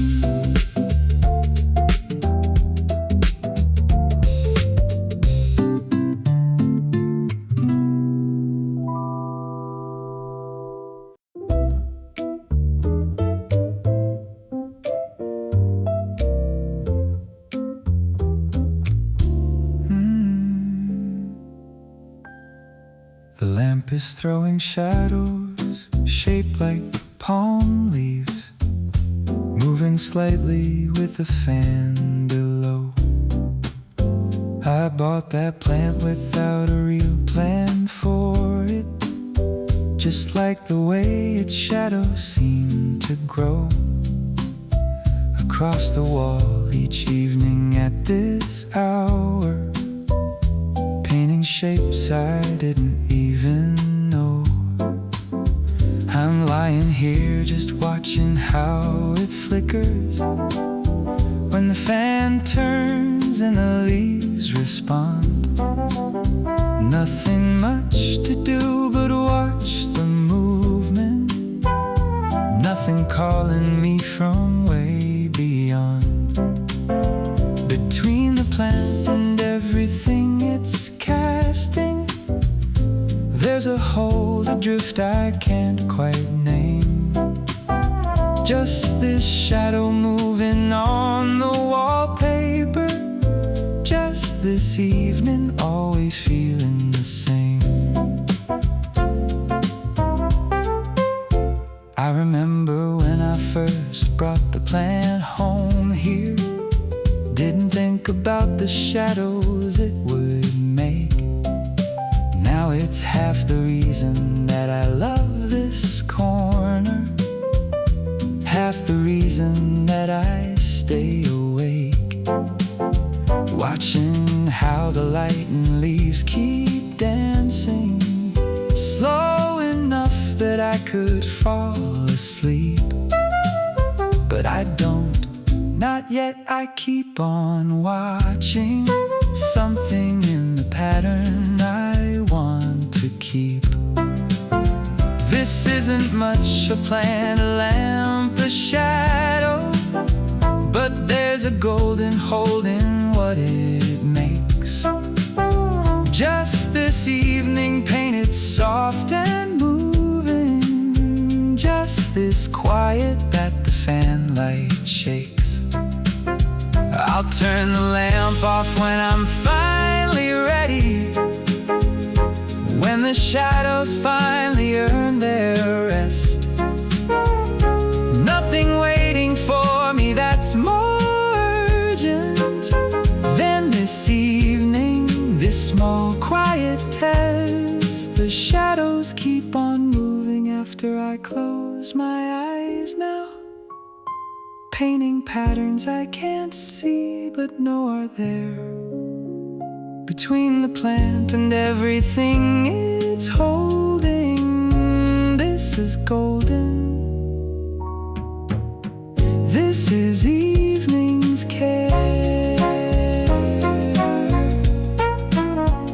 The lamp is throwing shadows shaped like palm leaves, moving slightly with the fan below. I bought that plant without a real plan for it, just like the way its shadows seem to grow across the wall each evening at this hour, painting shapes I didn't even know. I'm lying here just watching how it flickers when the fan turns and the leaves respond. Nothing much to do but watch the movement, nothing calling me from way beyond. Between the plant and everything it's casting, there's a hold adrift I can't quite name. Just this shadow moving on the wallpaper, just this evening, always feeling the same. I remember when I first brought the plant home here, didn't think about the shadows it would make. Now it's half the reason that I love this corner, half the reason that I stay awake, watching how the light and leaves keep dancing, slow enough that I could fall asleep. But I don't, not yet. I keep on watching something in the pattern I want to keep. This isn't much a plant, a lamp, a shadow, but there's a golden hold in what it makes. Just this evening, painted soft and moving, just this quiet that the fan light shakes. I'll turn the lamp off when I'm finally ready, when the shadows finally earn their rest. Nothing waiting for me that's more urgent than this evening, this small quiet test. The shadows keep on moving after I close my eyes now, painting patterns I can't see but know are there. Between the plant and everything it's holding, this is golden, this is evening's care.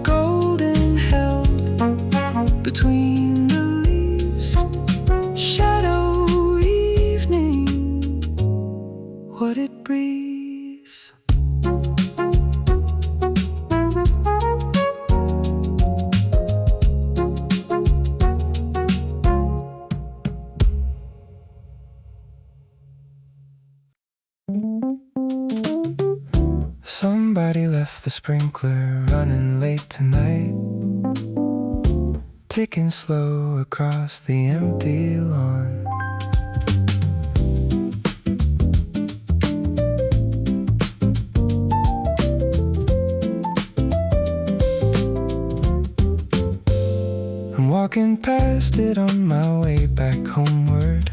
Golden held between the leaves, shadow evening, what it breathes. Somebody left the sprinkler running late tonight. ticking slow across the empty lawn. I'm walking past it on my way back homeward,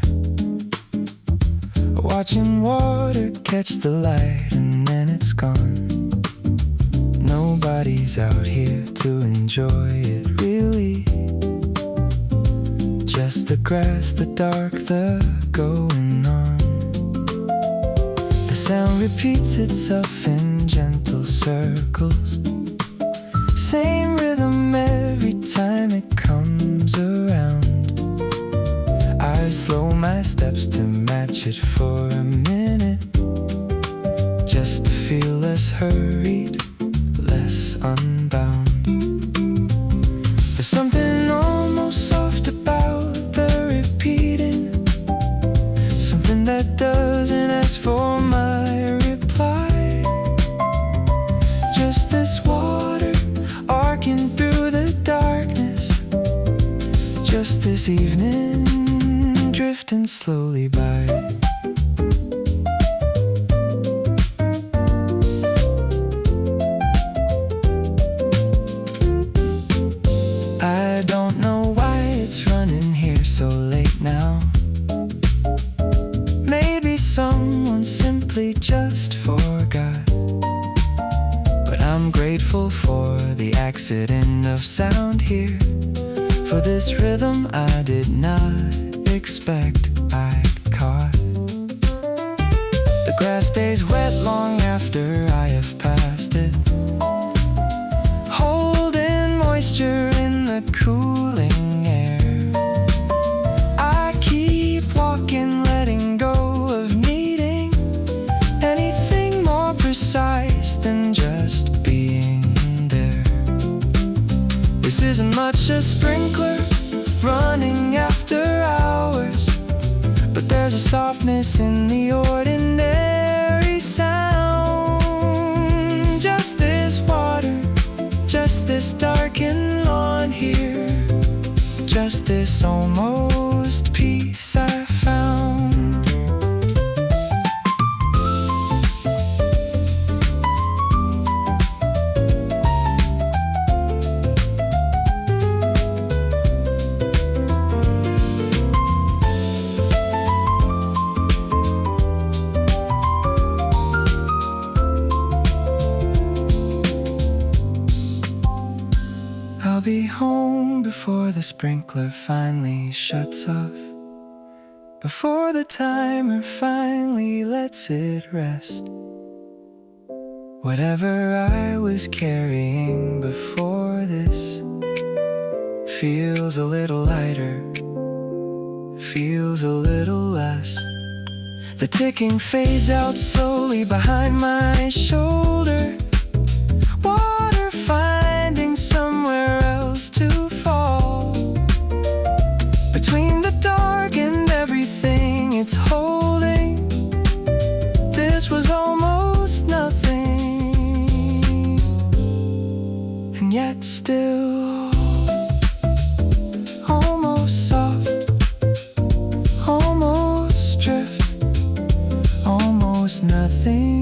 watching water catch the light and then it's gone. Nobody's out here to enjoy it really, just the grass, the dark, the going on. The sound repeats itself in gentle circles, same rhythm every time it comes around. I slow my steps to match it for a minute, just to feel less hurried, less unbound. There's something almost soft about the repeating, something that doesn't ask for my reply. Just this water arcing through the darkness, just this evening drifting slowly by. I don't know why it's running here so late now. Maybe someone simply just forgot, but I'm grateful for the accident of sound here, for this rhythm I did not expect I'd caught. The grass stays wet long after I have passed it, holding moisture in the cooling air. I keep walking, letting go of needing anything more precise than just being there. This isn't much a sprinkler running after hours, but there's a softness in the ordinary sound. Just this water, just this darkened lawn here, just this almost peace I found. I'll be home before the sprinkler finally shuts off, before the timer finally lets it rest. Whatever I was carrying before this feels a little lighter, feels a little less. The ticking fades out slowly behind my shoulder, water finding somewhere else to fall. Between the dark and everything it's holding, this was almost nothing, and yet still almost soft, almost drift, almost nothing,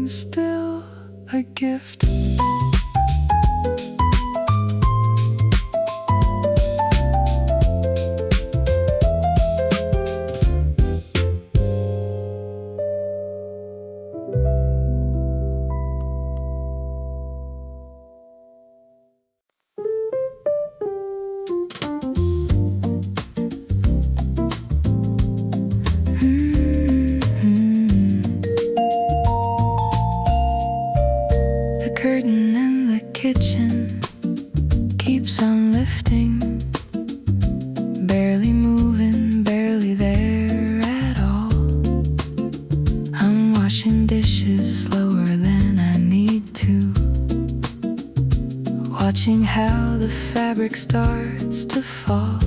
still a gift. Curtain in the kitchen keeps on lifting, barely moving, barely there at all. I'm washing dishes slower than I need to, watching how the fabric starts to fall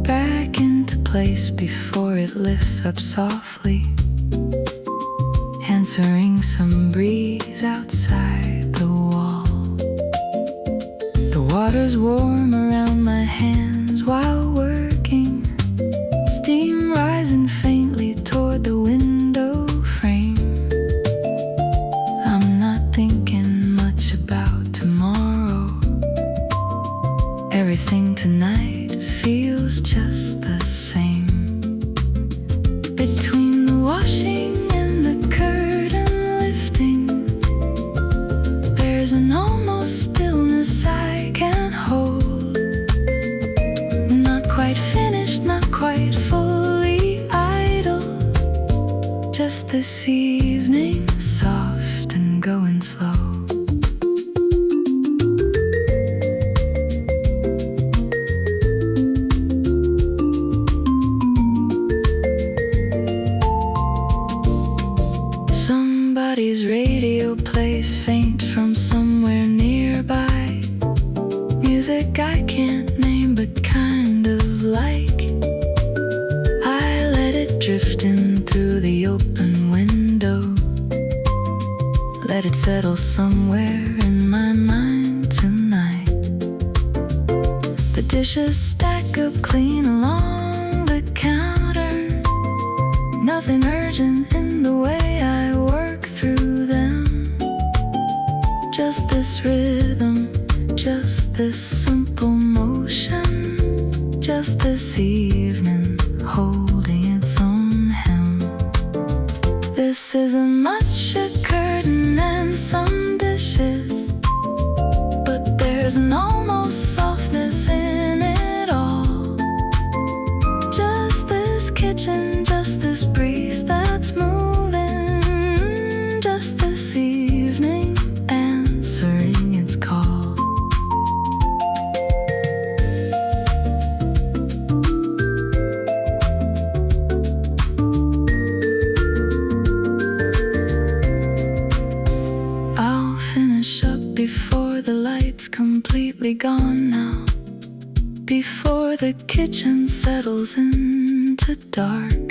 back into place before it lifts up softly, answering some breeze outside the wall. The Water's warm around my hands while working. Steam rising faintly toward the window frame. I'm not thinking much about tomorrow. Everything tonight feels just the same. Between the washing and the curtain lifting, there's an almost stillness I can't hold. Not quite finished, not quite fully idle. Just this evening, soft and going slow. Somebody's radio plays faint from somewhere nearby. Music I can't name but kind of like. I let it drift in through the open window. Let it settle somewhere in my mind tonight. The dishes stack up clean along the counter. Nothing urgent in the way I work through them. Just this rhythm, just this simple motion. Just this evening, holding its own hem. This isn't much, a curtain and some dishes, but there's an almost softness in it all. Just this kitchen, just this breeze that's moving. Just this evening, answering its call. I'll finish up before the light's completely gone now. Before the kitchen settles into dark.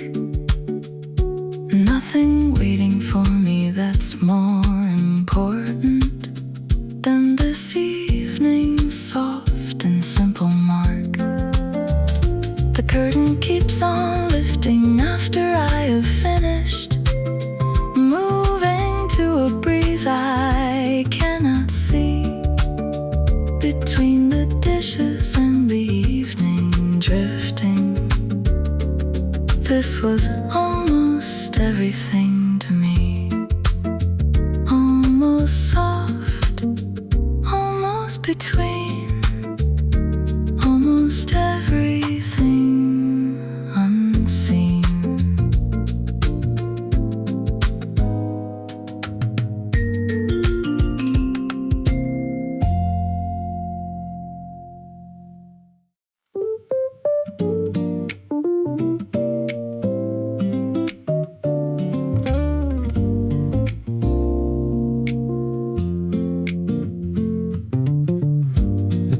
Nothing waiting for me that's more important than this evening's soft and simple mark. The curtain keeps on lifting after I have finished, moving to a breeze I cannot see. Between the dishes and the evening drifting, this was almost everything to me. Almost soft, almost between, almost everything unseen.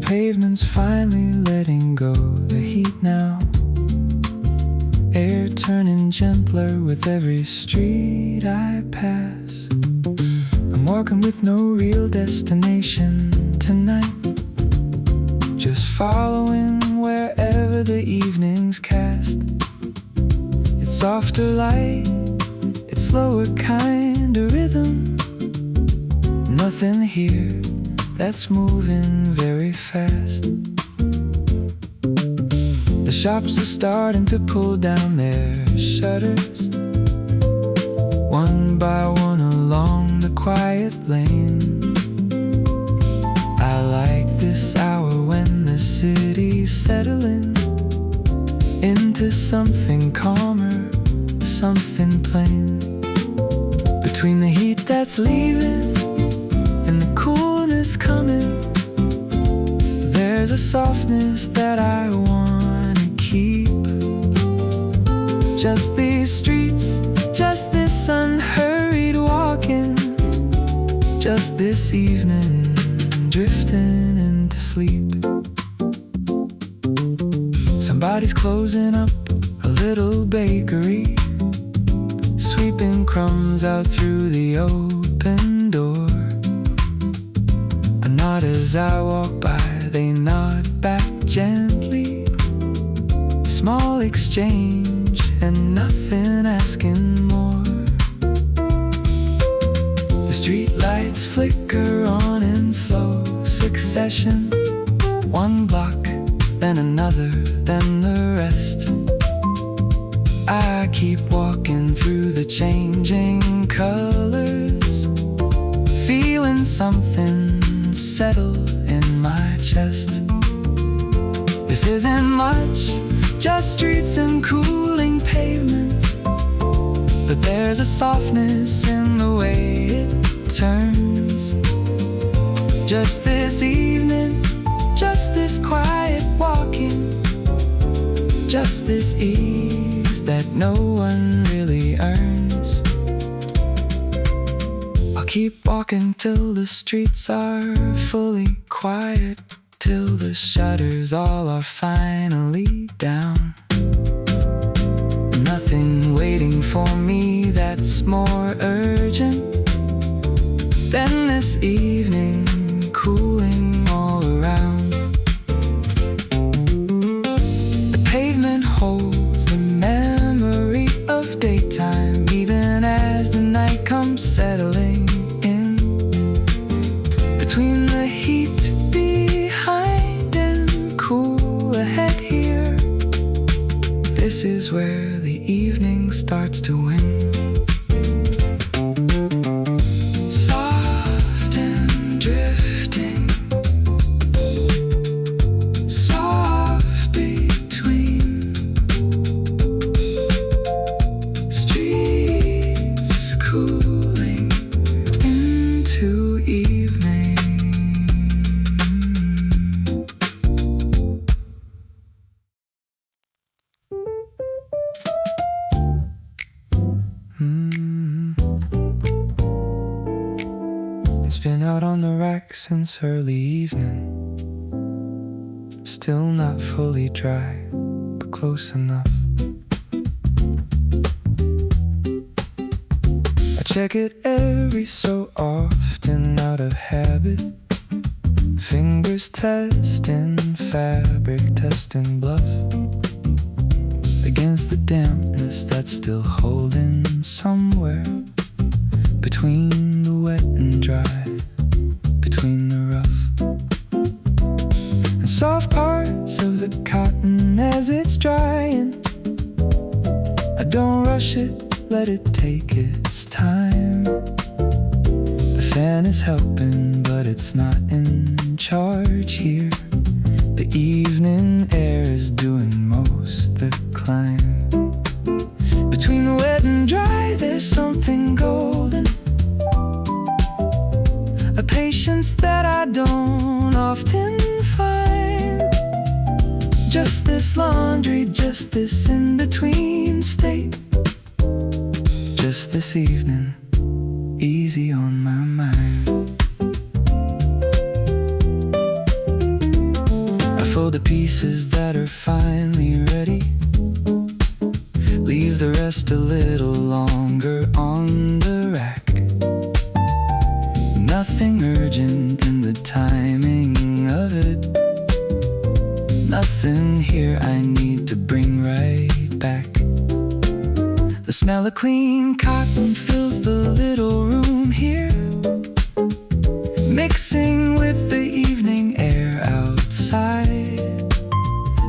Pavement's finally letting go the heat now. Air turning gentler with every street I pass. I'm walking with no real destination tonight, just following wherever the evening's cast. It's softer light, it's slower kind of rhythm. Nothing here that's moving very fast. The shops are starting to pull down their shutters, one by one along the quiet lane. I like this hour when the city's settling into something calmer, something plain. Between the heat that's leaving and the coolness coming, there's a softness that I wanna keep. Just these streets, just this unhurried walking, just this evening drifting into sleep. Somebody's closing up a little bakery, sweeping crumbs out through the open door. I'm not as As I walk by, they nod back gently. Small exchange and nothing asking more. The streetlights flicker on in slow succession. One block, then another, then the rest. I keep walking through the changing colors, feeling something settle in my chest. This isn't much, just streets and cooling pavement, but there's a softness in the way it turns. Just this evening, just this quiet walking, just this ease that no one really earns. I'll keep walking till the streets are fully quiet, till the shutters all are finally down. Nothing waiting for me that's more urgent than this evening cooling all around. The pavement holds the memory of daytime, even as the night comes settling in. Between the heat behind and cool ahead here, this is where the evening starts to win. Soft and drifting, soft between streets cooling into evening. It's been out on the rack since early evening, still not fully dry, but close enough. I check it every so often out of habit. Fingers testing fabric, testing bluff against the dampness that's still holding somewhere between the wet and dry, between the rough and soft parts of the cotton as it's drying. I don't rush it, let it take its time. The fan is helping, but it's not in charge here. The evening air is doing most the climb. Between the wet and dry, there's something golden, a patience that I don't often find. Just this laundry, just this in-between state, just this evening, easy on my mind. I fold the pieces that are finally ready, leave the rest a little longer on the rack. Nothing urgent in the timing of it, nothing here I need to bring right back. The smell of clean cotton fills the little room here, mixing with the evening air outside.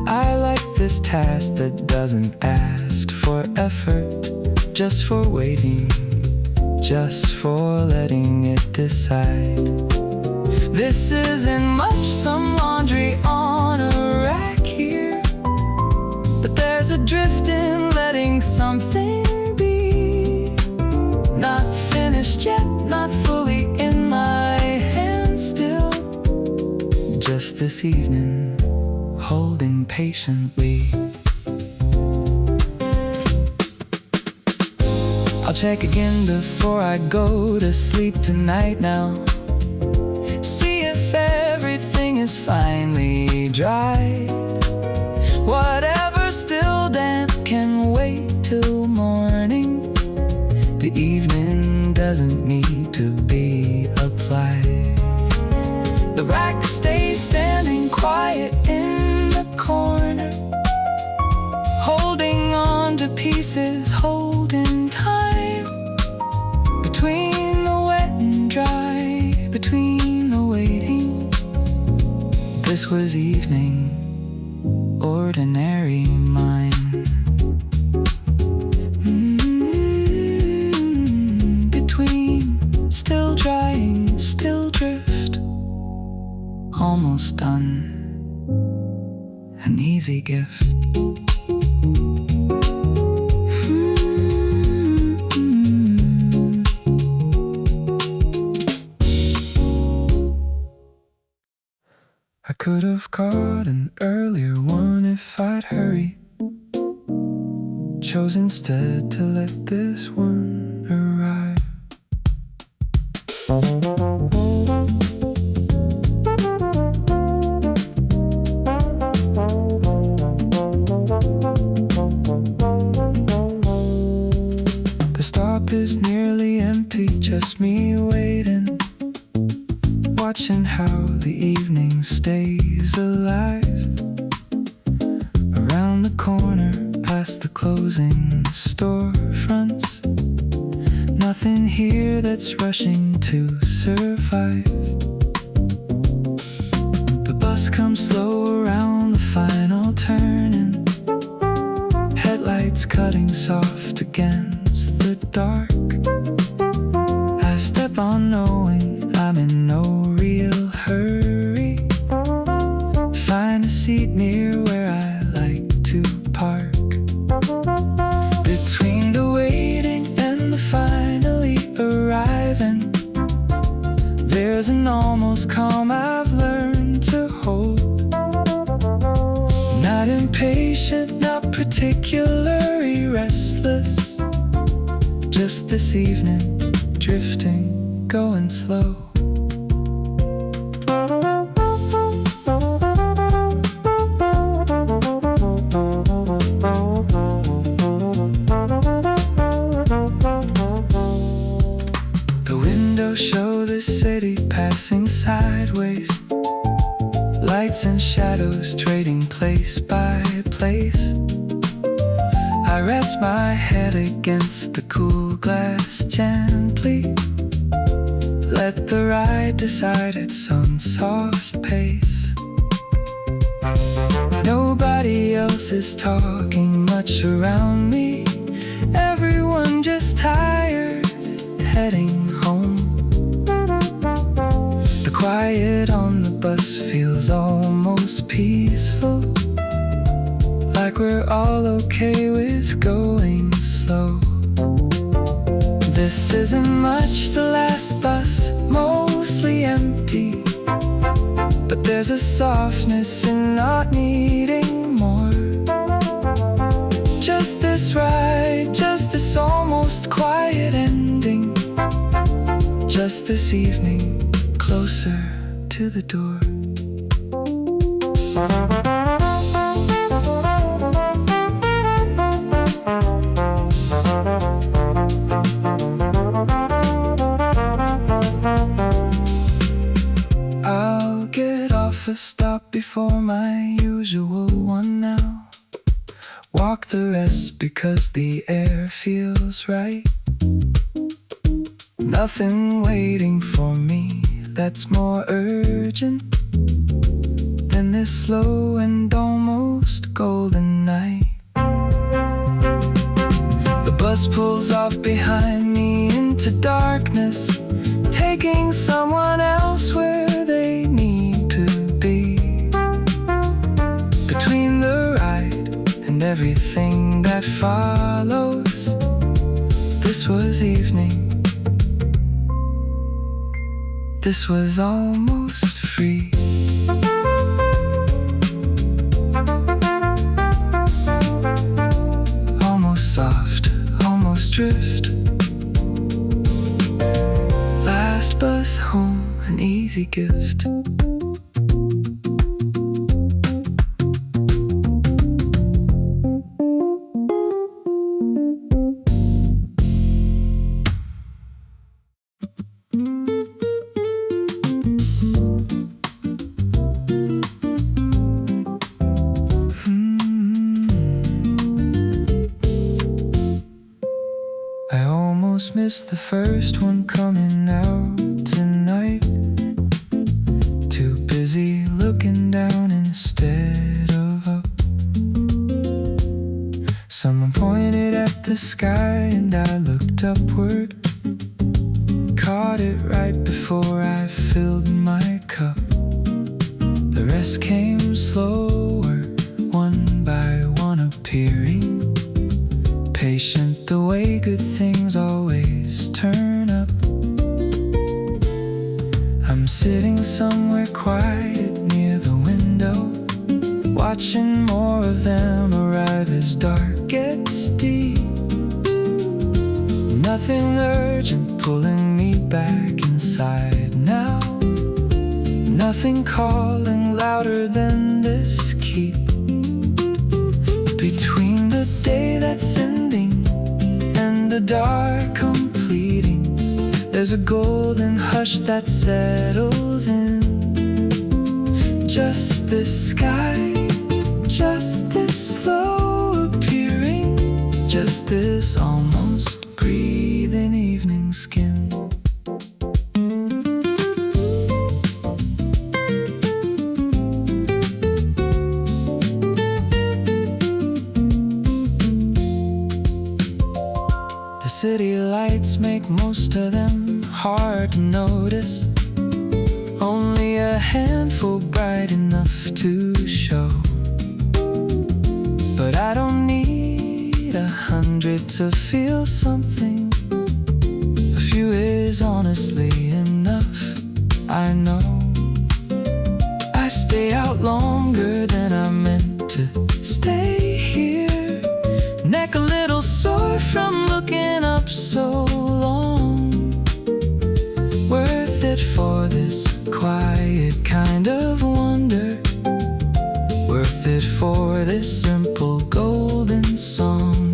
I like this task that doesn't ask for effort, just for waiting, just for letting it decide. This isn't much, some laundry on a rack here, but there's a drift in letting something be. Not finished yet, not fully in my hands still. Just this evening, holding patiently. I'll check again before I go to sleep tonight now. See if everything is finally dry. Whatever's still damp can wait till morning. The evening doesn't need to be applied. The rack's standing quiet in the corner, holding on to pieces, holding time between the wet and dry, between the waiting. This was evening, ordinary mine. Between still drying, still drift, almost done, an easy gift. I could have caught an earlier one if I'd hurried, chose instead to let this one arrive. The stop is nearly empty, just me waiting, watching how the evening stays alive. Around the corner, past the closing storefronts, nothing here that's rushing to survive. The bus comes slow around the final turning, headlights cutting soft against the dark. I step on knowing I'm in no real hurry, find a seat near where I like to park. Between the waiting and the finally arriving, there's an almost calm I've learned to hold. Not impatient, not particularly restless, just this evening, drifting, going slow. The windows show the city passing sideways, lights and shadows trading place by place. I rest my head against the cool glass gently, let the ride decide its own soft pace. Nobody else is talking much around me, everyone just tired, heading home. The quiet on the bus feels almost peaceful, like we're all okay with going slow. This isn't much, the last bus, mostly empty, but there's a softness in not needing more. Just this ride, just this almost quiet ending, just this evening, closer to the door. I'll get off a stop before my usual one now, walk the rest because the air feels right. Nothing waiting for me that's more urgent than this slow and almost golden night. The bus pulls off behind me into darkness, taking someone else where they need to be. Between the ride and everything that follows, this was evening, this was almost free. Almost soft, almost drift, last bus home, an easy gift. missed the first one coming out tonight. Too busy looking down instead of up. Someone pointed at the sky and I looked upward. Caught it right before I filled my cup. The rest came slower, one by one appearing. Patient the way good things always turn up. I'm sitting somewhere quiet near the window, watching more of them arrive as dark gets deep. Nothing urgent pulling me back inside now. Nothing calling louder than this keep. Between the day that's ending and the dark completing, there's a golden hush that settles in. Just this sky, just this slow appearing, just this almost breathing evening skin. The city lights make most of them hard to notice. Only a handful bright enough to show. But I don't need 100 to feel something. A few is honestly enough, I know. I stay out longer than I meant to stay here. Neck a little sore from looking up so long. Worth it for this quiet kind of wonder. Worth it for this simple golden song.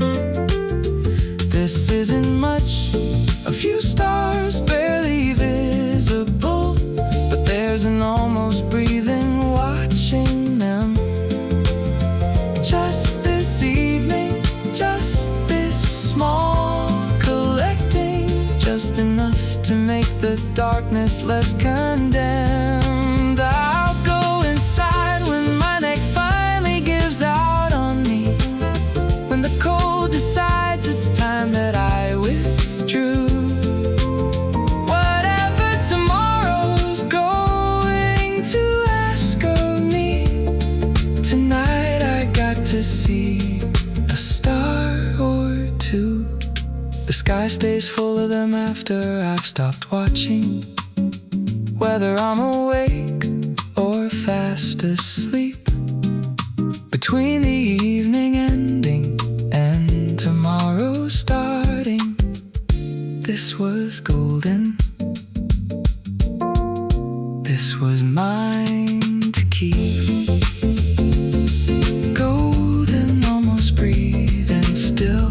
This isn't much, a few stars barely visible, but there's an almost breathing watching them. Just this evening, just this small collecting, just enough to make the darkness less condemned. I'll go inside when my neck finally gives out on me, when the cold decides it's time that I withdrew. Whatever tomorrow's going to ask of me, tonight I got to see a star or two. The sky stays full of them after I've stopped watching, whether I'm awake or fast asleep. Between the evening ending and tomorrow starting, this was golden. This was mine to keep. Golden, almost breathing still.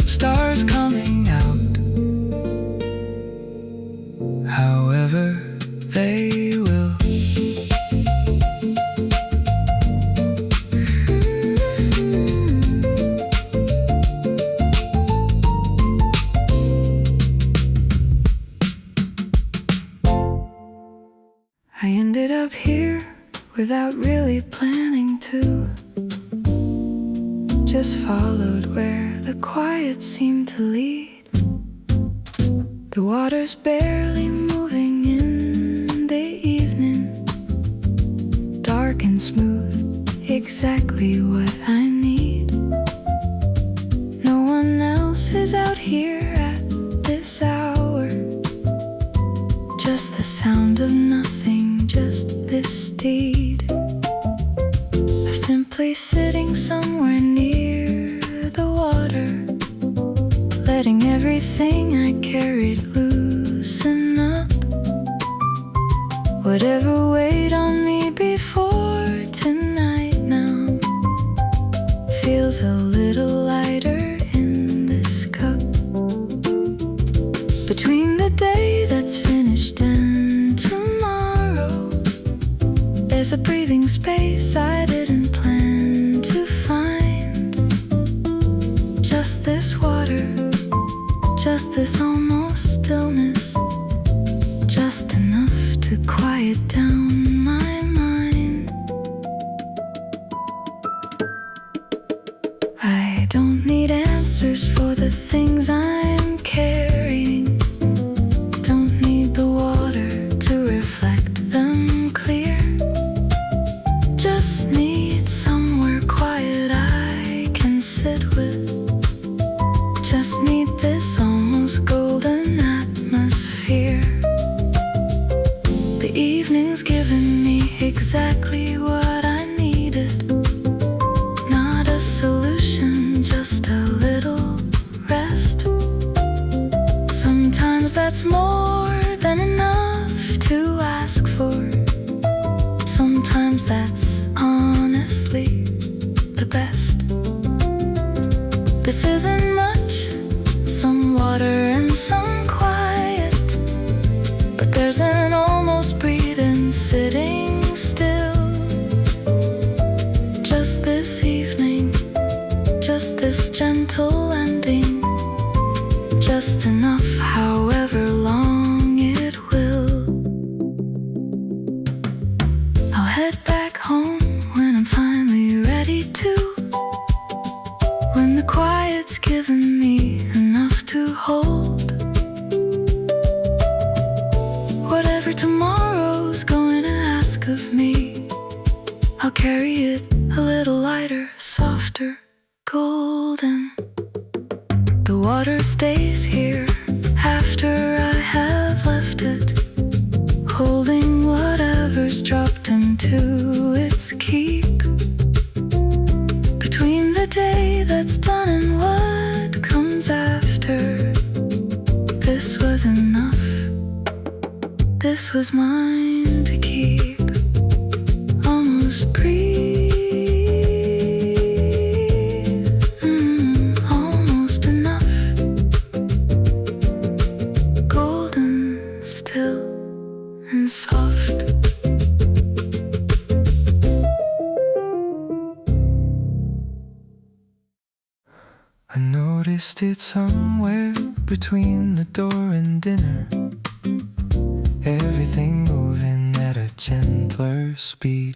Stars coming out, however they will. I ended up here without really planning to. Just followed where the quiet seemed to lead. The water's barely moving in the evening, dark and smooth, exactly what I need. No one else is out here at this hour. Just the sound of nothing, just this steed. I'm simply sitting somewhere near the water, letting everything I carried loosen up. Whatever weighed on me before tonight now feels a little lighter in this cup. Between the day that's finished and tomorrow, there's a breathing space I didn't plan to find. Just this water, Just this almost stillness, just enough to quiet down my mind. I don't need answers for the things I'm carrying. Don't need the water to reflect them clear. Just need somewhere quiet I can sit with. Just need this almost golden atmosphere. The evening's given me exactly what I needed. Not a solution, just a little rest. Sometimes that's more than enough to ask for. Sometimes that's honestly the best. This isn't much, some water and some quiet, but there's an almost breathing sitting still. Just this evening, just this gentle ending, just enough however long it will. I'll head back home when I'm finally ready to, when the quiet's given me enough to hold. Whatever tomorrow's going to ask of me, I'll carry it a little lighter, softer, golden. The water stays here after I have left it, holding whatever's dropped into its keep. Between the day that's done and what comes after, this was enough. This was mine to keep. Almost breathe. Almost enough. Golden, still, and soft. I noticed it somewhere between the door and dinner. Everything moving at a gentler speed.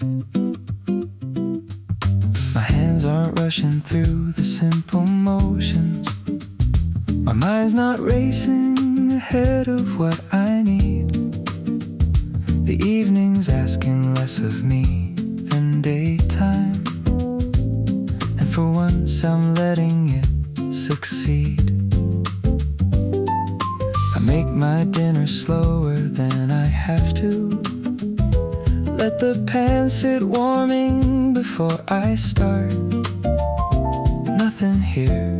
My hands aren't rushing through the simple motions. My mind's not racing ahead of what I need. The evening's asking less of me than daytime, and for once I'm letting it succeed. I make my dinner slower than I have to. Let the pan sit warming before I start. Nothing here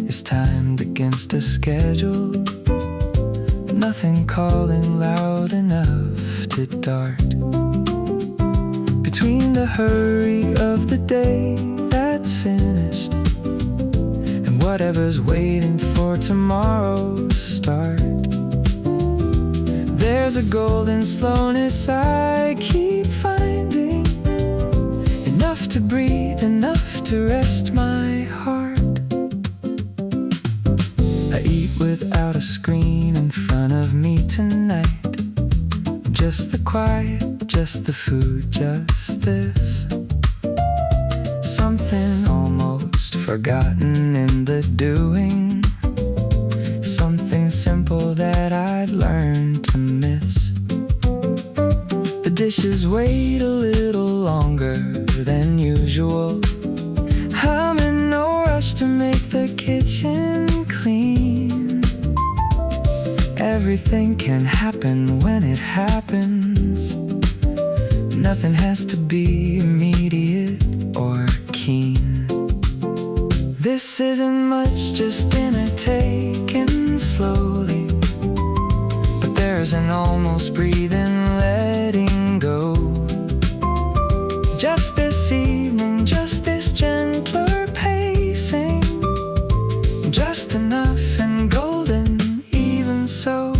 is timed against a schedule. Nothing calling loud enough to dart. Between the hurry of the day that's finished and whatever's waiting for tomorrow's start, there's a golden slowness I keep finding. Enough to breathe, enough to rest my heart. I eat without a screen in front of me tonight. Just the quiet, just the food, just this. Something almost forgotten in the doing. Something simple that I'd learned to miss. The dishes wait a little longer than usual. I'm in no rush to make the kitchen clean. Everything can happen when it happens. Nothing has to be immediate or keen. This isn't much, just dinner taken slowly, but there's an almost breathing, letting go. Just this evening, just this gentler pacing, just enough and golden, even so.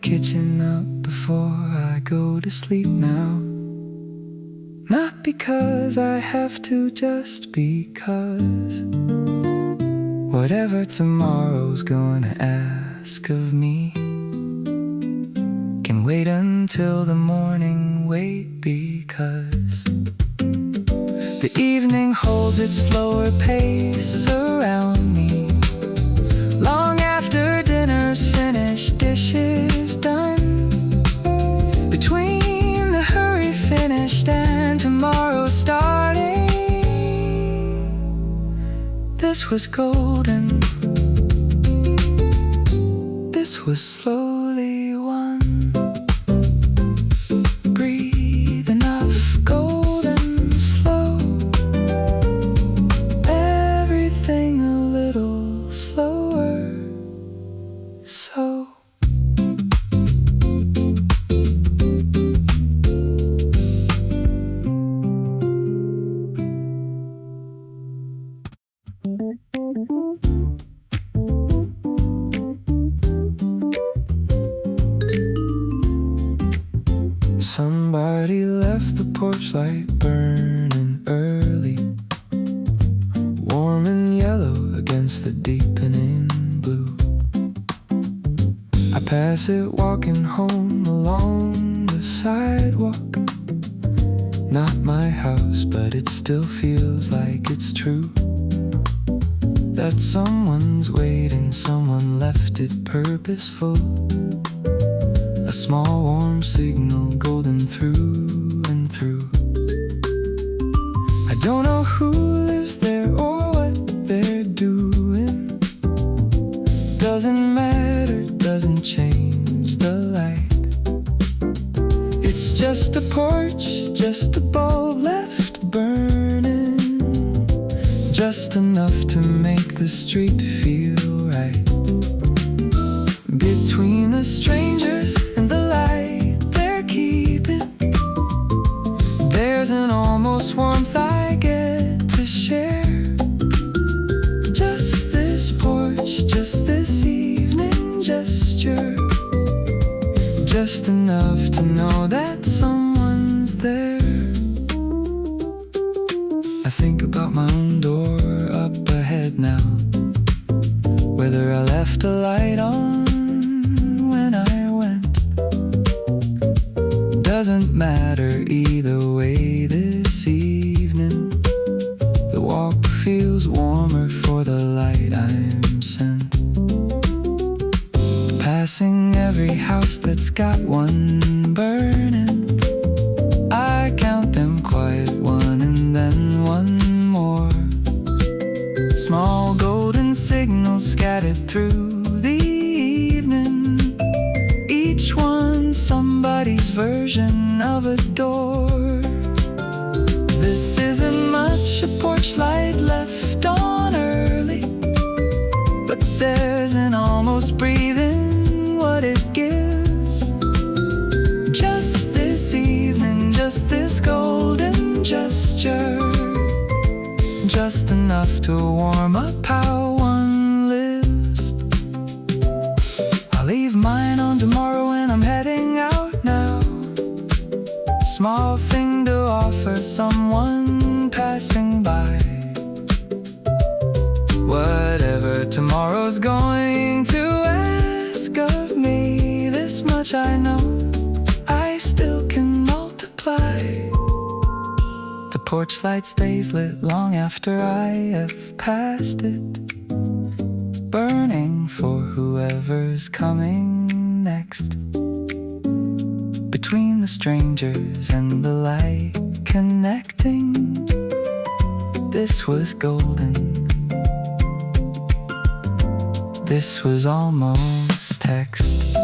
kitchen up before I go to sleep now. Not because I have to, just because whatever tomorrow's gonna ask of me can wait until the morning, wait because the evening holds its slower pace around me. Long after dinner's finished, dishes done, between the hurry finished and tomorrow starting, this was golden, this was slowly won. Breathe enough, golden, slow, everything a little slower, so somebody left the porch light burning early, warm and yellow against the deepening blue. I pass it walking home along the sidewalk. Not my house, but it still feels like it's true that someone's waiting, someone left it purposeful. A small warm signal golden through and through. I don't know who lives there or what they're doing. Doesn't matter, doesn't change the light. It's just a porch, just a bulb left burning, just enough to make the street feel right. Between the strangers and the light they're keeping, there's an almost warmth I get to share. Just this porch, just this evening gesture, just enough to know that someone's there. I think about my own door up ahead now, whether I left a light on when I went. Doesn't matter either way this evening. The walk feels warmer for the light I'm sent. Passing every house that's got one burning, I count them quiet, one and then one more. Small golden signals scattered through the evening, each one somebody's version of a door. This isn't much, a porch light left on early, but there's an almost breathing what it gives. Just this evening, just this golden gesture, just enough to warm up how one lives. I'll leave mine on tomorrow when I'm heading out now. Small thing to offer someone passing by. Whatever tomorrow's going to ask of me, this much I know, I still can multiply. The porch light stays lit long after I have passed it, burning for whoever's coming next. Between the strangers and the light connecting, this was golden, this was almost text.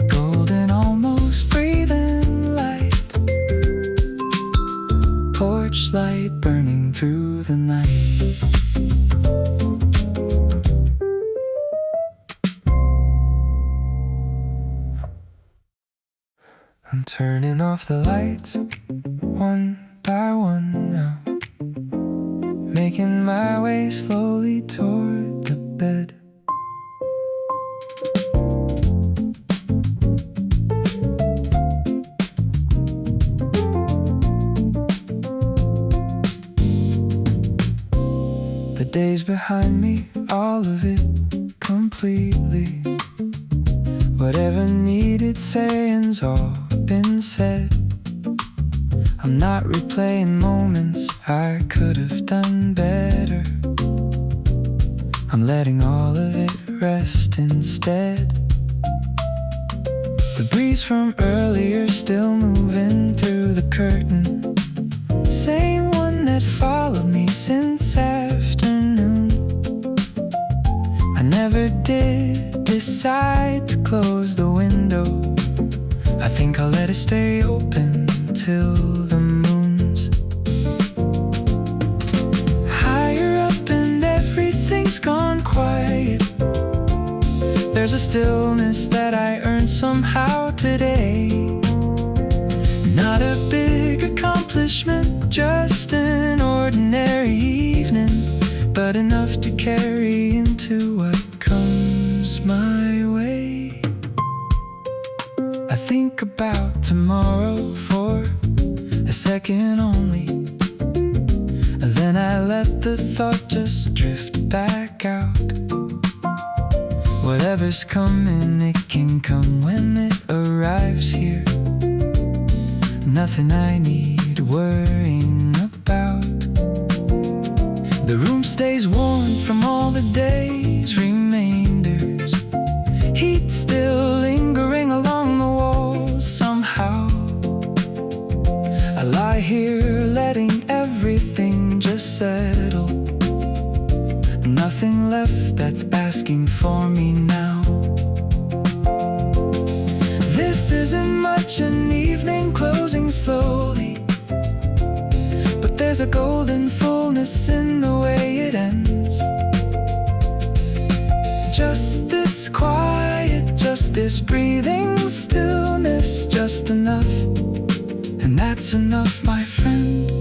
Golden, almost breathing light, porch light burning through the night. I'm turning off the lights one by one now, making my way slowly toward the bed. The days behind me, all of it completely. Whatever needed saying's all been said. I'm not replaying moments I could have done better. I'm letting all of it rest instead. The breeze from earlier still moving through the curtain. Same one that followed me since afternoon. I never did decide to close the window. I think I'll let it stay open till the moon's higher up and everything's gone quiet. There's a stillness that I earned somehow today. Not a big accomplishment, just an ordinary evening, but enough to carry into what comes my way. I think about tomorrow for a second only, and then I let the thought just drift back out. Whatever's coming, it can come when it arrives here. Nothing I need worrying about. The room stays warm from all the day's remainders. Heat still lingering along the walls somehow. I lie here letting everything just settle. Nothing left that's asking for me now. This isn't much, an evening closing slowly, but there's a golden fullness in the way it ends. Just this quiet, just this breathing stillness, just enough, and that's enough, my friend.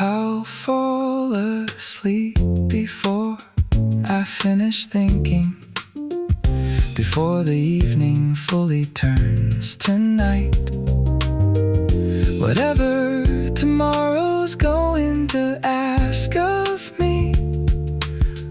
I'll fall asleep before I finish thinking, before the evening fully turns to night. Whatever tomorrow's going to ask of me,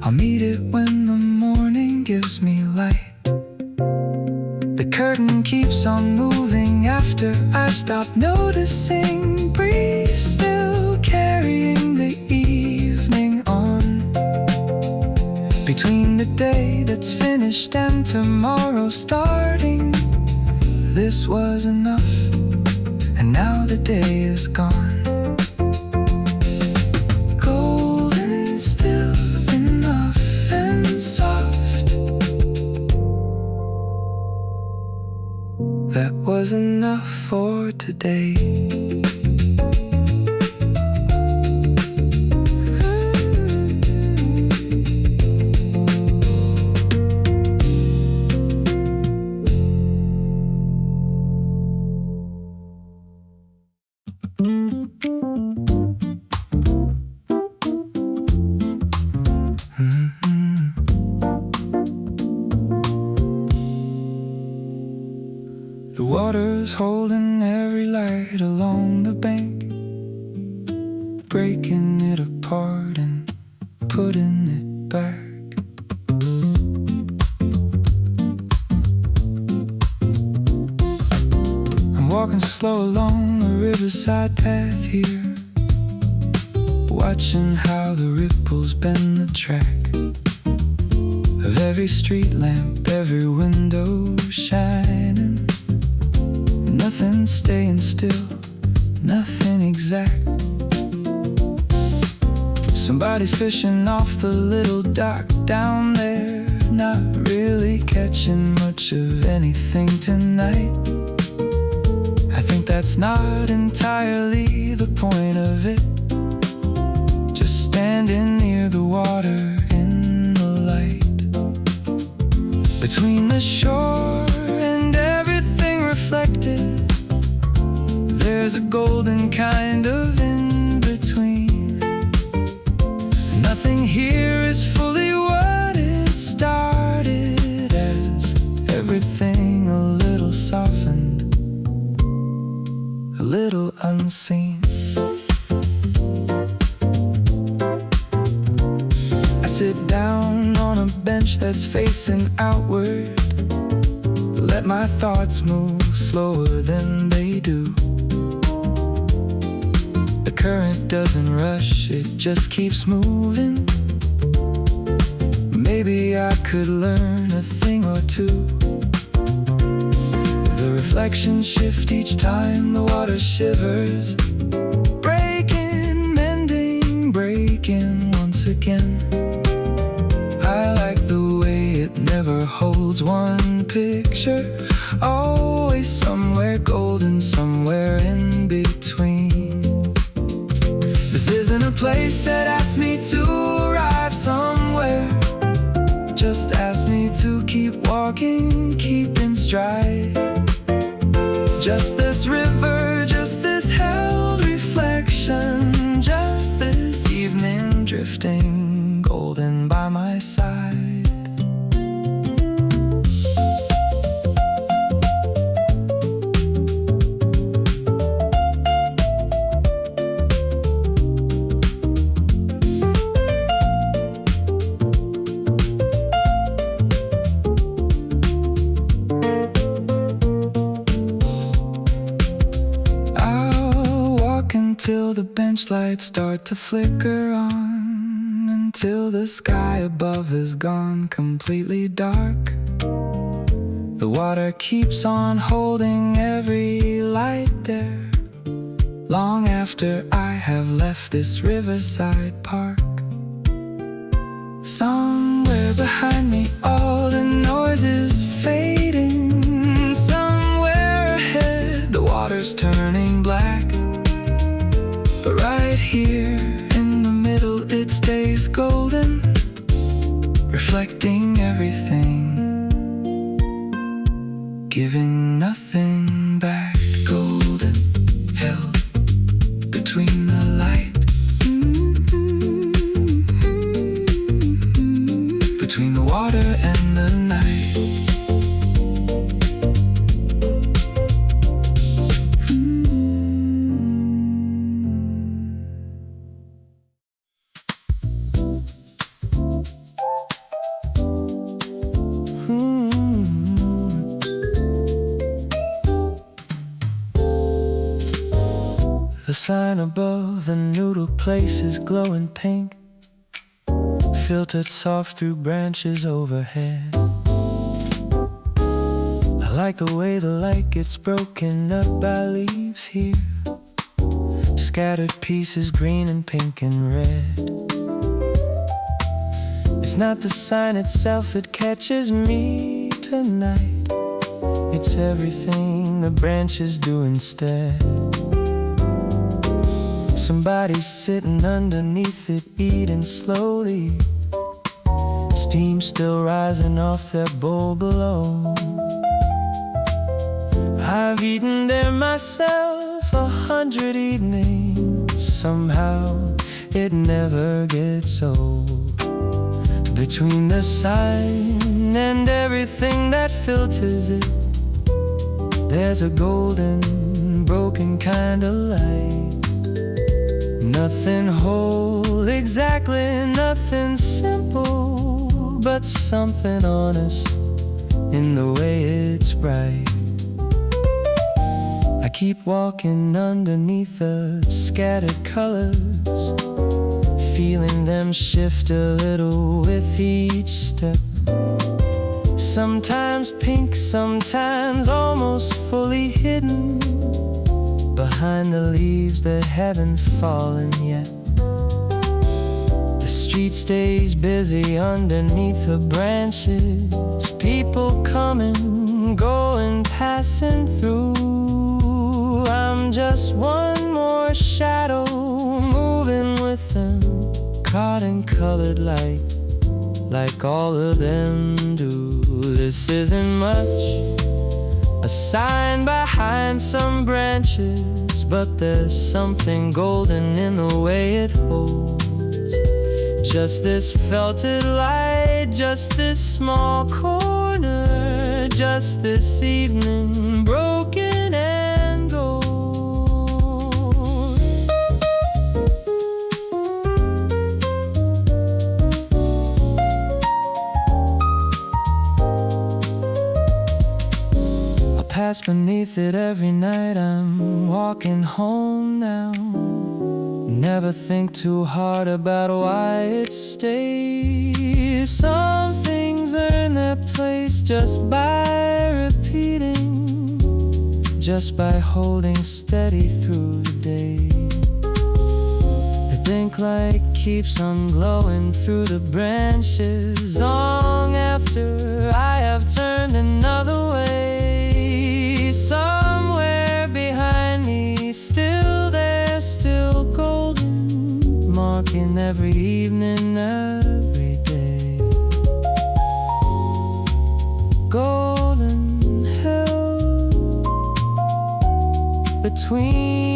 I'll meet it when the morning gives me light. The curtain keeps on moving after I've stopped noticing. Breeze still carrying the evening on, between the day that's finished and tomorrow starting. This was enough, and now the day is gone. Golden, still enough and soft. That was enough for today. The water's holding every light along the bank, breaking it apart and putting it back. I'm walking slow along the riverside path here, watching how the ripples bend the track of every street lamp, every window shining. Nothing staying still, nothing exact. Somebody's fishing off the little dock down there, not really catching much of anything tonight. I think that's not entirely the point of it, just standing near the water in the light. Between the shore and everything reflected, there's a golden kind of in-between. Nothing here is fully what it started as. Everything a little softened, a little unseen. sit down on a bench that's facing outward. Let my thoughts move slower than they do. The current doesn't rush, it just keeps moving. Maybe I could learn a thing or two. The reflections shift each time the water shivers, breaking, mending, breaking once again. I like the way it never holds one picture, always somewhere golden, somewhere in between. This isn't a place that asks me to arrive somewhere, just ask me to keep walking, keep in stride. Just this river, just this held reflection, just this evening drifting golden by my side. Till the bench lights start to flicker on, until the sky above is gone completely dark. The water keeps on holding every light there, long after I have left this riverside park. Somewhere behind me all the noise is fading. Somewhere ahead the water's turning black. But right here in the middle it stays golden, reflecting everything, giving nothing back. Golden, held between the light, between the water and the night. The sign above the noodle place is glowing pink, filtered soft through branches overhead. I like the way the light gets broken up by leaves here, scattered pieces green and pink and red. It's not the sign itself that catches me tonight, it's everything the branches do instead. Somebody's sitting underneath it, eating slowly, steam still rising off their bowl below. I've eaten there myself 100 evenings, somehow it never gets old. Between the sign and everything that filters it, there's a golden, broken kind of light. Nothing whole exactly, nothing simple, but something honest in the way it's bright. I keep walking underneath the scattered colors, feeling them shift a little with each step. Sometimes pink, sometimes almost fully hidden behind the leaves that haven't fallen yet. The street stays busy underneath the branches, people coming, going, passing through. I'm just one more shadow moving with them, caught in colored light like all of them do. This isn't much, a sign behind some branches, but there's something golden in the way it holds. Just this felted light, just this small corner, just this evening broken and gold. fast beneath it every night. I'm walking home now. Never think too hard about why it stays. Some things earn their place just by repeating, just by holding steady through the day. The pink light keeps on glowing through the branches long after I have turned another way. Somewhere behind me, still there, still golden, marking every evening, every day. Golden hill between